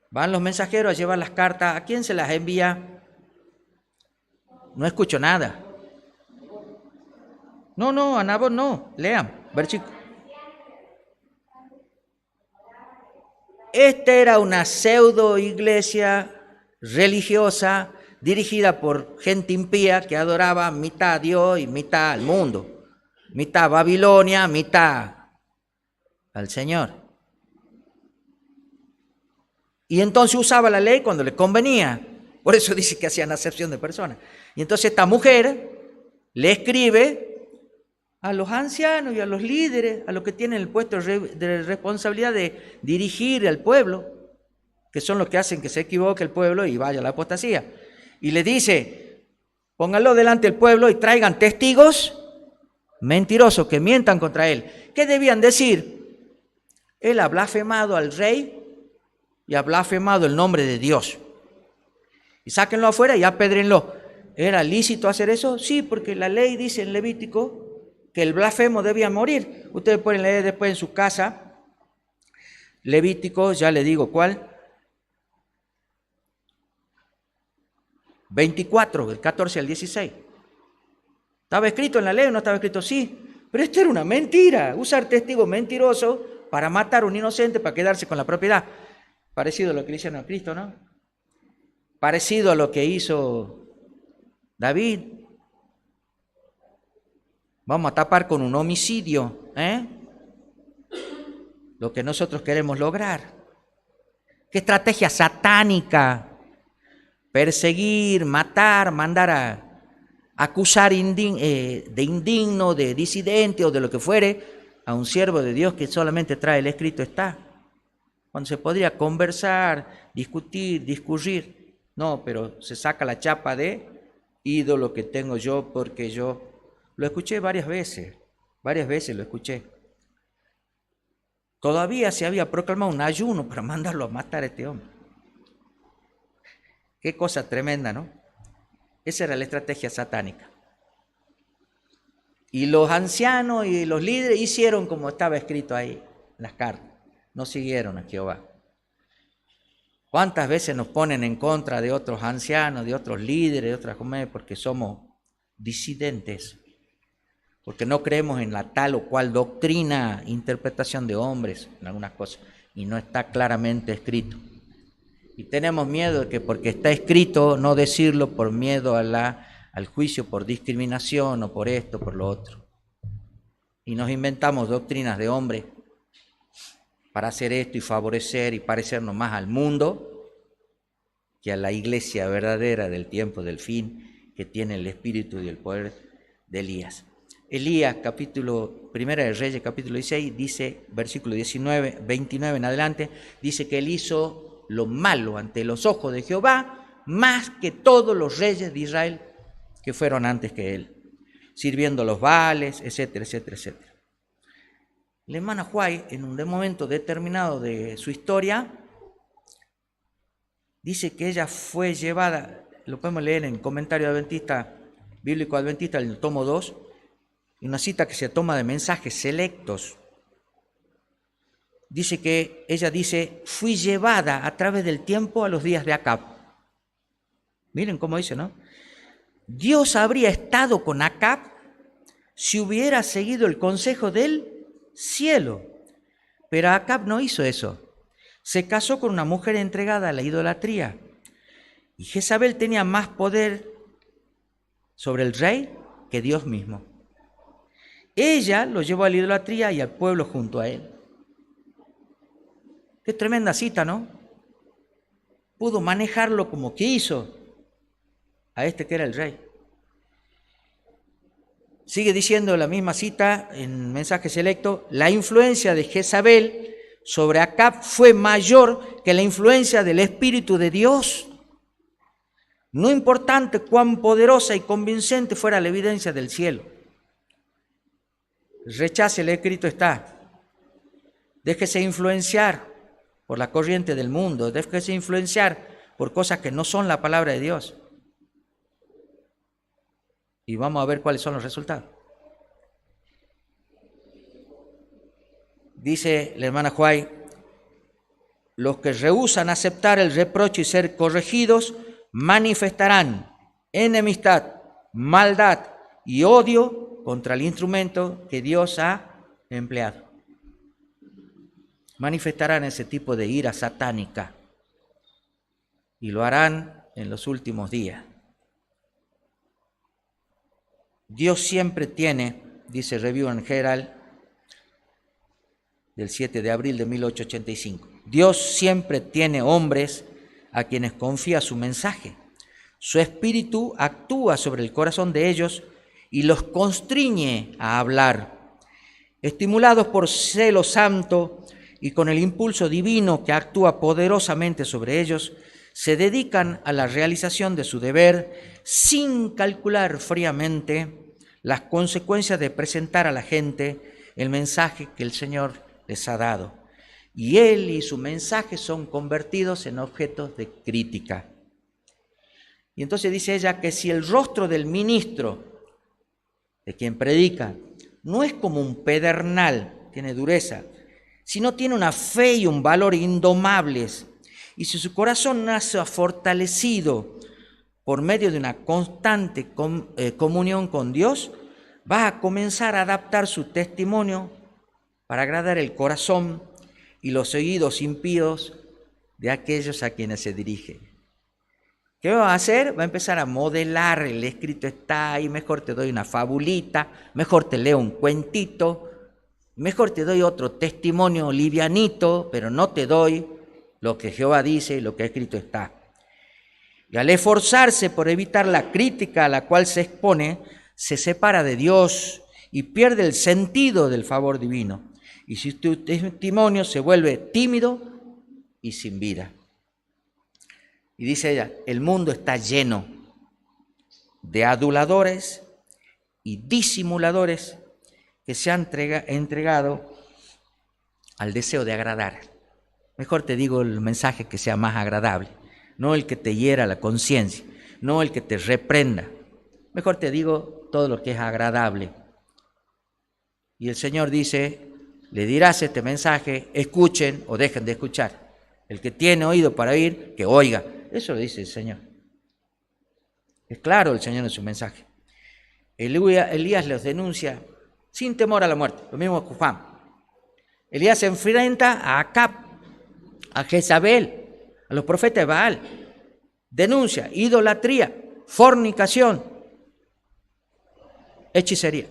Van los mensajeros a llevar las cartas. ¿A quién se las envía? No escucho nada. No, a Nabot no. Lean, versículo. Esta era una pseudo iglesia religiosa dirigida por gente impía que adoraba mitad a Dios y mitad al mundo. Mitad a Babilonia, mitad al Señor. Y entonces usaba la ley cuando le convenía. Por eso dice que hacían acepción de personas. Y entonces esta mujer le escribe a los ancianos y a los líderes, a los que tienen el puesto de responsabilidad de dirigir al pueblo, que son los que hacen que se equivoque el pueblo y vaya a la apostasía. Y le dice, pónganlo delante del pueblo y traigan testigos mentirosos que mientan contra él. ¿Qué debían decir? Él ha blasfemado al rey y ha blasfemado el nombre de Dios. Y sáquenlo afuera y apédrenlo. ¿Era lícito hacer eso? Sí, porque la ley dice en Levítico que el blasfemo debía morir. Ustedes pueden leer después en su casa. Levítico, ya le digo cuál. 24, del 14 al 16. ¿Estaba escrito en la ley o no estaba escrito? Sí, pero esto era una mentira. Usar testigos mentirosos para matar a un inocente, para quedarse con la propiedad. Parecido a lo que le hicieron a Cristo, ¿no? Parecido a lo que hizo David. Vamos a tapar con un homicidio, lo que nosotros queremos lograr. ¿Qué estrategia satánica? Perseguir, matar, mandar a acusar de indigno, de disidente o de lo que fuere a un siervo de Dios que solamente trae el escrito está. Cuando se podría conversar, discutir, discurrir. No, pero se saca la chapa de ídolo que tengo yo porque yo... Lo escuché varias veces lo escuché. Todavía se había proclamado un ayuno para mandarlo a matar a este hombre. Qué cosa tremenda, ¿no? Esa era la estrategia satánica. Y los ancianos y los líderes hicieron como estaba escrito ahí en las cartas. No siguieron a Jehová. ¿Cuántas veces nos ponen en contra de otros ancianos, de otros líderes, de otras comunidades, porque somos disidentes? Porque no creemos en la tal o cual doctrina, interpretación de hombres, en algunas cosas, y no está claramente escrito. Y tenemos miedo de que porque está escrito no decirlo por miedo al juicio por discriminación o por esto, por lo otro. Y nos inventamos doctrinas de hombres para hacer esto y favorecer y parecernos más al mundo que a la iglesia verdadera del tiempo del fin, que tiene el espíritu y el poder de Elías. Elías, Primera de Reyes, capítulo 16, dice, versículo 19, 29 en adelante, dice que él hizo lo malo ante los ojos de Jehová, más que todos los reyes de Israel que fueron antes que él, sirviendo a los Baales, etcétera, etcétera, etcétera. La hermana White, en un momento determinado de su historia, dice que ella fue llevada, lo podemos leer en Comentario Adventista, Bíblico Adventista, en el tomo 2, una cita que se toma de Mensajes Selectos. Dice que ella dice, fui llevada a través del tiempo a los días de Acab. Miren cómo dice, ¿no? Dios habría estado con Acab si hubiera seguido el consejo del cielo. Pero Acab no hizo eso. Se casó con una mujer entregada a la idolatría. Y Jezabel tenía más poder sobre el rey que Dios mismo. Ella lo llevó a la idolatría y al pueblo junto a él. Qué tremenda cita, ¿no? Pudo manejarlo como quiso a este que era el rey. Sigue diciendo la misma cita en Mensaje Selecto, la influencia de Jezabel sobre Acab fue mayor que la influencia del Espíritu de Dios. No importante cuán poderosa y convincente fuera la evidencia del cielo. Rechace el escrito está. Déjese influenciar por la corriente del mundo. Déjese influenciar por cosas que no son la palabra de Dios. Y vamos a ver cuáles son los resultados. Dice la hermana White, los que rehúsan aceptar el reproche y ser corregidos manifestarán enemistad, maldad y odio contra el instrumento que Dios ha empleado. Manifestarán ese tipo de ira satánica y lo harán en los últimos días. Dios siempre tiene, dice Review and Herald del 7 de abril de 1885, Dios siempre tiene hombres a quienes confía su mensaje. Su espíritu actúa sobre el corazón de ellos y los constriñe a hablar. Estimulados por celo santo y con el impulso divino que actúa poderosamente sobre ellos, se dedican a la realización de su deber sin calcular fríamente las consecuencias de presentar a la gente el mensaje que el Señor les ha dado. Y él y su mensaje son convertidos en objetos de crítica. Y entonces dice ella que si el rostro del ministro, de quien predica, no es como un pedernal, tiene dureza, sino tiene una fe y un valor indomables, y si su corazón nace fortalecido por medio de una constante comunión con Dios, va a comenzar a adaptar su testimonio para agradar el corazón y los oídos impíos de aquellos a quienes se dirige. ¿Qué va a hacer? Va a empezar a modelar, el escrito está ahí, mejor te doy una fabulita, mejor te leo un cuentito, mejor te doy otro testimonio livianito, pero no te doy lo que Jehová dice y lo que escrito está. Y al esforzarse por evitar la crítica a la cual se expone, se separa de Dios y pierde el sentido del favor divino. Y su testimonio se vuelve tímido y sin vida. Y dice ella, el mundo está lleno de aduladores y disimuladores que se han entregado al deseo de agradar. Mejor te digo el mensaje que sea más agradable, no el que te hiera la conciencia, no el que te reprenda. Mejor te digo todo lo que es agradable. Y el Señor dice, le dirás este mensaje, escuchen o dejen de escuchar. El que tiene oído para oír, que oiga. Eso lo dice el Señor. Es claro el Señor en su mensaje. Elías los denuncia sin temor a la muerte, lo mismo que Juan. Elías se enfrenta a Acab, a Jezabel, a los profetas de Baal. Denuncia idolatría, fornicación, hechicería.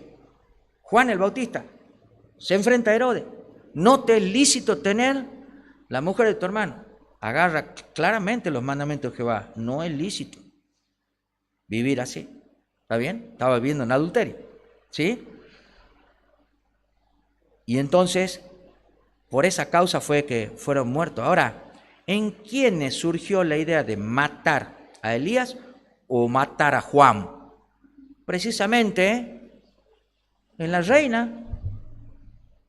Juan el Bautista se enfrenta a Herodes. No te es lícito tener la mujer de tu hermano. Agarra claramente los mandamientos de Jehová. No es lícito vivir así. ¿Está bien? Estaba viviendo en adulterio. ¿Sí? Y entonces, por esa causa fue que fueron muertos. Ahora, ¿en quiénes surgió la idea de matar a Elías o matar a Juan? Precisamente en la reina,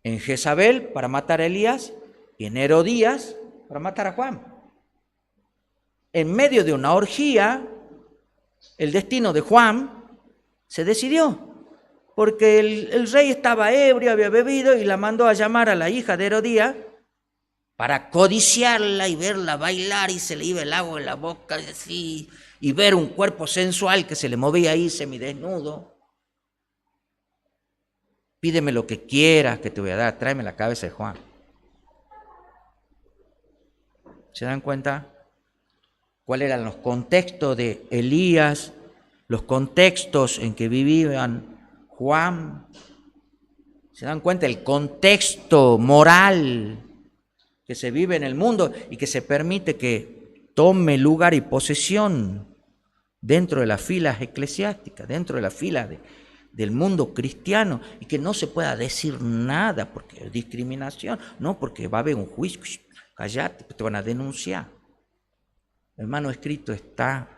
en Jezabel para matar a Elías y en Herodías para matar a Juan. En medio de una orgía, el destino de Juan se decidió, porque el rey estaba ebrio, había bebido y la mandó a llamar a la hija de Herodías para codiciarla y verla bailar y se le iba el agua en la boca así, y ver un cuerpo sensual que se le movía ahí semidesnudo. Pídeme lo que quieras que te voy a dar, tráeme la cabeza de Juan. ¿Se dan cuenta cuáles eran los contextos de Elías, los contextos en que vivían Juan? ¿Se dan cuenta el contexto moral que se vive en el mundo y que se permite que tome lugar y posesión dentro de las filas eclesiásticas, dentro de las filas del mundo cristiano, y que no se pueda decir nada porque es discriminación? No, porque va a haber un juicio. Cállate, te van a denunciar. Hermano, escrito está.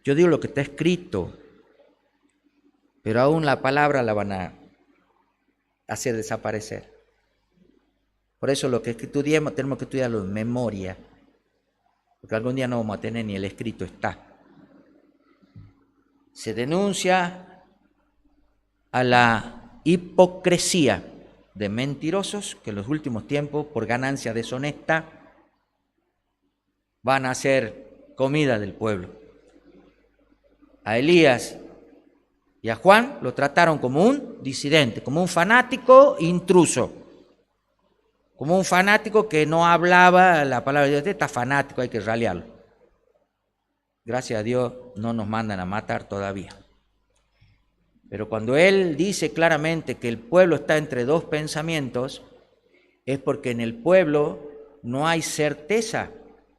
Yo digo lo que está escrito, pero aún la palabra la van a hacer desaparecer. Por eso lo que estudiemos tenemos que estudiarlo en memoria, porque algún día no vamos a tener ni el escrito está. Se denuncia a la hipocresía de mentirosos que en los últimos tiempos, por ganancia deshonesta, van a hacer comida del pueblo. A Elías y a Juan lo trataron como un disidente, como un fanático intruso, como un fanático que no hablaba la palabra de Dios. Está fanático, hay que ralearlo. Gracias a Dios no nos mandan a matar todavía. Pero cuando él dice claramente que el pueblo está entre dos pensamientos, es porque en el pueblo no hay certeza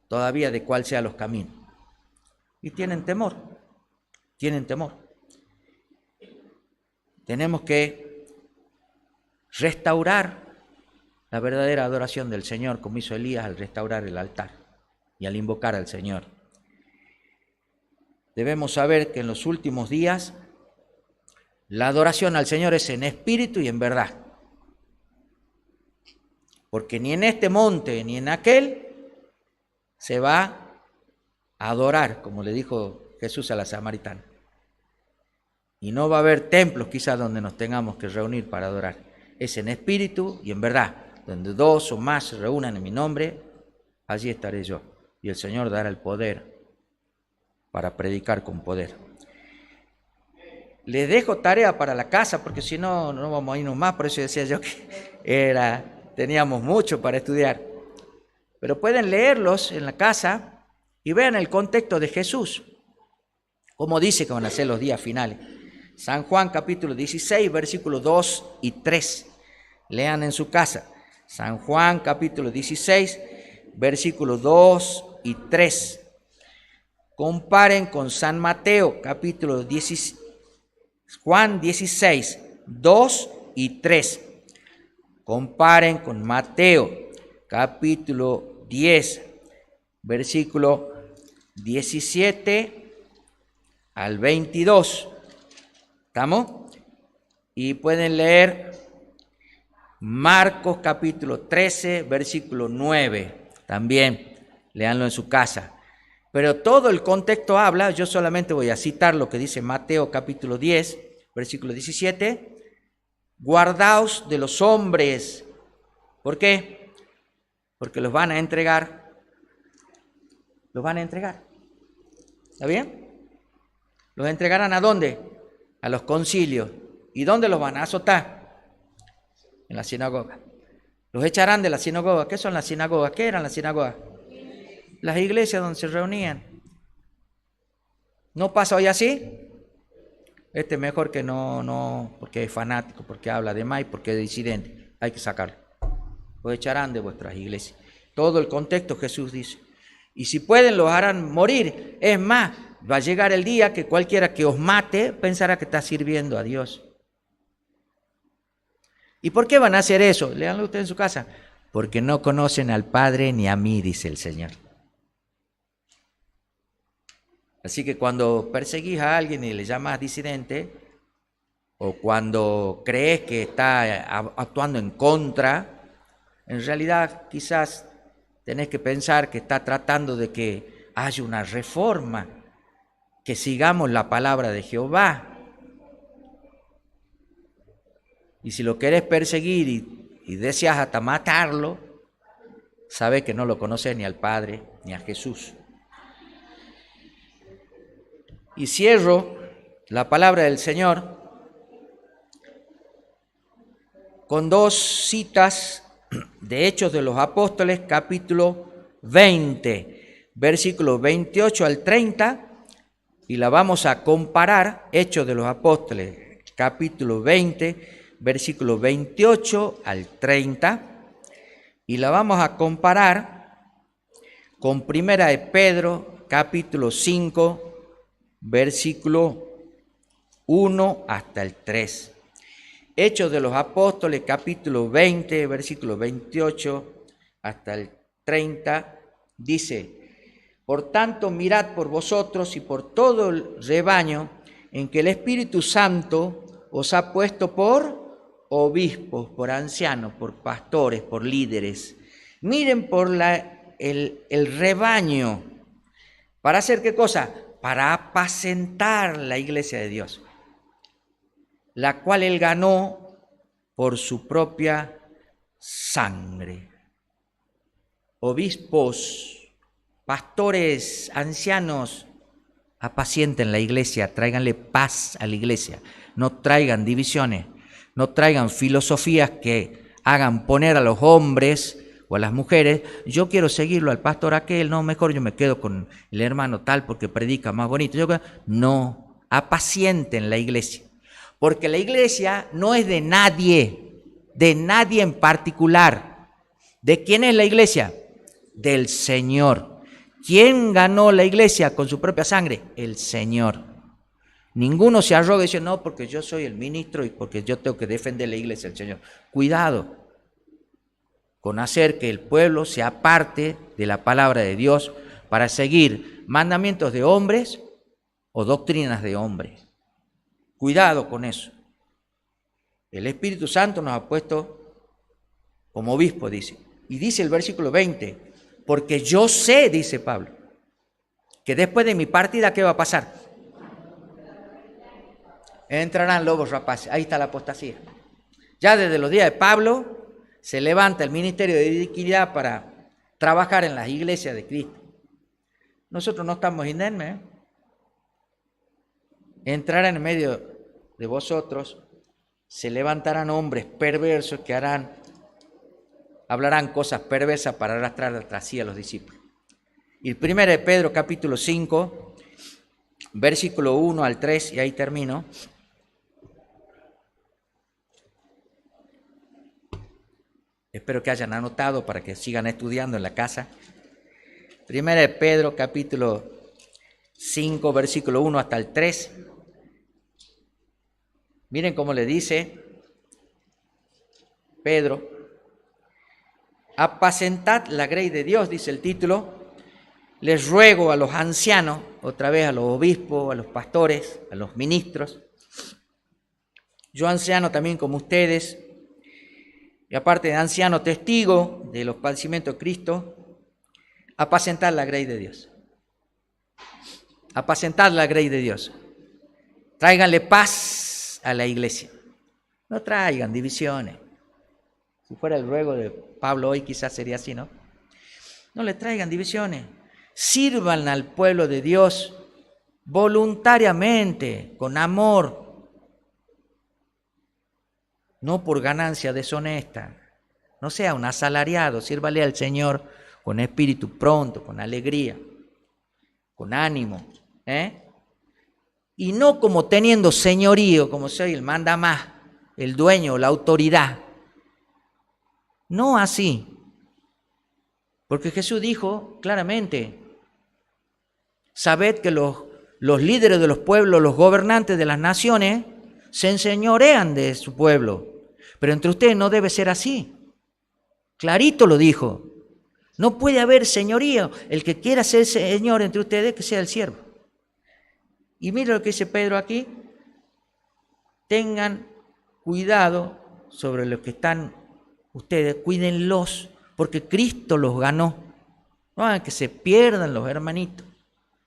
todavía de cuál sean los caminos. y tienen temor. Tienen temor. Tenemos que restaurar la verdadera adoración del Señor, como hizo Elías al restaurar el altar y al invocar al Señor. Debemos saber que en los últimos días la adoración al Señor es en espíritu y en verdad. Porque ni en este monte ni en aquel se va a adorar, como le dijo Jesús a la samaritana. Y no va a haber templos quizás donde nos tengamos que reunir para adorar. Es en espíritu y en verdad. Donde dos o más se reúnan en mi nombre, allí estaré yo. Y el Señor dará el poder para predicar con poder. Les dejo tarea para la casa, porque si no, no vamos a irnos más. Por eso decía yo que teníamos mucho para estudiar. Pero pueden leerlos en la casa y vean el contexto de Jesús. Como dice que van a ser los días finales. San Juan capítulo 16, versículos 2 y 3. Lean en su casa. San Juan capítulo 16, versículos 2 y 3. Comparen con San Mateo capítulo 16, Juan 16, 2 y 3. Comparen con Mateo capítulo 10, versículo 17 al 22. ¿Estamos? Y pueden leer Marcos capítulo 13, versículo 9. También, léanlo en su casa. Pero todo el contexto habla, yo solamente voy a citar lo que dice Mateo capítulo 10, versículo 17. Guardaos de los hombres. ¿Por qué? Porque los van a entregar. Los van a entregar. ¿Está bien? ¿Los entregarán a dónde? A los concilios. ¿Y dónde los van a azotar? En la sinagoga. Los echarán de la sinagoga. ¿Qué son las sinagogas? ¿Qué eran las sinagogas? Las iglesias donde se reunían. ¿No pasa hoy así? Este es mejor que no, porque es fanático, porque habla de más y porque es disidente. Hay que sacarlo. Los echarán de vuestras iglesias. Todo el contexto Jesús dice. Y si pueden, los harán morir. Es más, va a llegar el día que cualquiera que os mate pensará que está sirviendo a Dios. ¿Y por qué van a hacer eso? Léanlo ustedes en su casa. Porque no conocen al Padre ni a mí, dice el Señor. Así que cuando perseguís a alguien y le llamas disidente, o cuando crees que está actuando en contra, en realidad quizás tenés que pensar que está tratando de que haya una reforma, que sigamos la palabra de Jehová. Y si lo querés perseguir y deseas hasta matarlo, sabe que no lo conoces ni al Padre ni a Jesús. Y cierro la palabra del Señor con dos citas de Hechos de los Apóstoles, capítulo 20, versículos 28 al 30, y la vamos a comparar, Hechos de los Apóstoles, capítulo 20, versículos 28 al 30, y la vamos a comparar con Primera de Pedro, capítulo 5, versículo 1 hasta el 3. Hechos de los Apóstoles, capítulo 20, versículo 28 hasta el 30, dice: por tanto, mirad por vosotros y por todo el rebaño en que el Espíritu Santo os ha puesto por obispos, por ancianos, por pastores, por líderes. Miren por el rebaño. ¿Para hacer qué cosa? Para apacentar la iglesia de Dios, la cual él ganó por su propia sangre. Obispos, pastores, ancianos, apacienten la iglesia, tráiganle paz a la iglesia, no traigan divisiones, no traigan filosofías que hagan poner a los hombres o a las mujeres, yo quiero seguirlo al pastor aquel, no, mejor yo me quedo con el hermano tal porque predica más bonito. No, apacienten la iglesia, porque la iglesia no es de nadie en particular. ¿De quién es la iglesia? Del Señor. ¿Quién ganó la iglesia con su propia sangre? El Señor. Ninguno se arroga y dice, no, porque yo soy el ministro y porque yo tengo que defender la iglesia del Señor. Cuidado con hacer que el pueblo se aparte de la palabra de Dios para seguir mandamientos de hombres o doctrinas de hombres. Cuidado con eso. El Espíritu Santo nos ha puesto como obispo, dice. Y dice el versículo 20, porque yo sé, dice Pablo, que después de mi partida, ¿qué va a pasar? Entrarán lobos rapaces. Ahí está la apostasía. Ya desde los días de Pablo se levanta el ministerio de iniquidad para trabajar en las iglesias de Cristo. Nosotros no estamos inermes, ¿eh? Entrarán en medio de vosotros, se levantarán hombres perversos que hablarán cosas perversas para arrastrar tras sí a los discípulos. Y 1 de Pedro capítulo 5, versículo 1 al 3, y ahí termino. Espero que hayan anotado para que sigan estudiando en la casa. 1 de Pedro capítulo 5, versículo 1 hasta el 3. Miren cómo le dice Pedro: apacentad la grey de Dios, dice el título. Les ruego a los ancianos, otra vez a los obispos, a los pastores, a los ministros, yo anciano también como ustedes, y aparte de anciano testigo de los padecimientos de Cristo, apacentad la grey de Dios. Apacentad la grey de Dios. Tráiganle paz a la iglesia. No traigan divisiones. Si fuera el ruego de Pablo hoy quizás sería así, ¿no? No le traigan divisiones. Sirvan al pueblo de Dios voluntariamente, con amor, no por ganancia deshonesta. No sea un asalariado, sírvale al Señor con espíritu pronto, con alegría, con ánimo, y no como teniendo señorío, como soy el mandamás, el dueño, la autoridad. No así. Porque Jesús dijo claramente: sabed que los líderes de los pueblos, los gobernantes de las naciones, se enseñorean de su pueblo. Pero entre ustedes no debe ser así. Clarito lo dijo. No puede haber señorío. El que quiera ser señor entre ustedes, que sea el siervo. Y mira lo que dice Pedro aquí: tengan cuidado sobre los que están ustedes, cuídenlos, porque Cristo los ganó. No hagan que se pierdan los hermanitos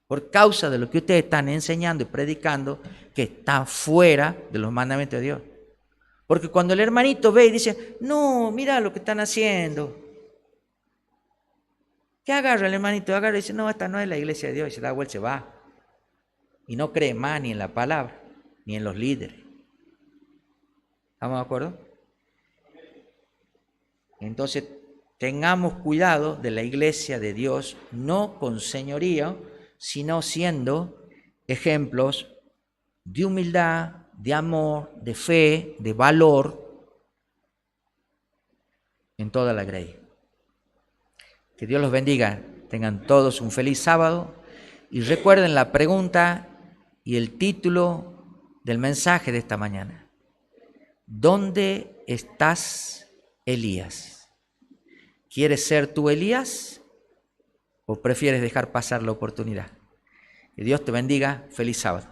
por causa de lo que ustedes están enseñando y predicando, que está fuera de los mandamientos de Dios. Porque cuando el hermanito ve y dice: no, mira lo que están haciendo, ¿qué agarra el hermanito? Agarra y dice: no, esta no es la iglesia de Dios, y se da vuelta y se va. Y no cree más ni en la palabra, ni en los líderes. ¿Estamos de acuerdo? Entonces, tengamos cuidado de la iglesia de Dios, no con señorío, sino siendo ejemplos de humildad, de amor, de fe, de valor en toda la grey. Que Dios los bendiga, tengan todos un feliz sábado y recuerden la pregunta y el título del mensaje de esta mañana. ¿Dónde estás, Elías? ¿Quieres ser tú Elías o prefieres dejar pasar la oportunidad? Que Dios te bendiga, feliz sábado.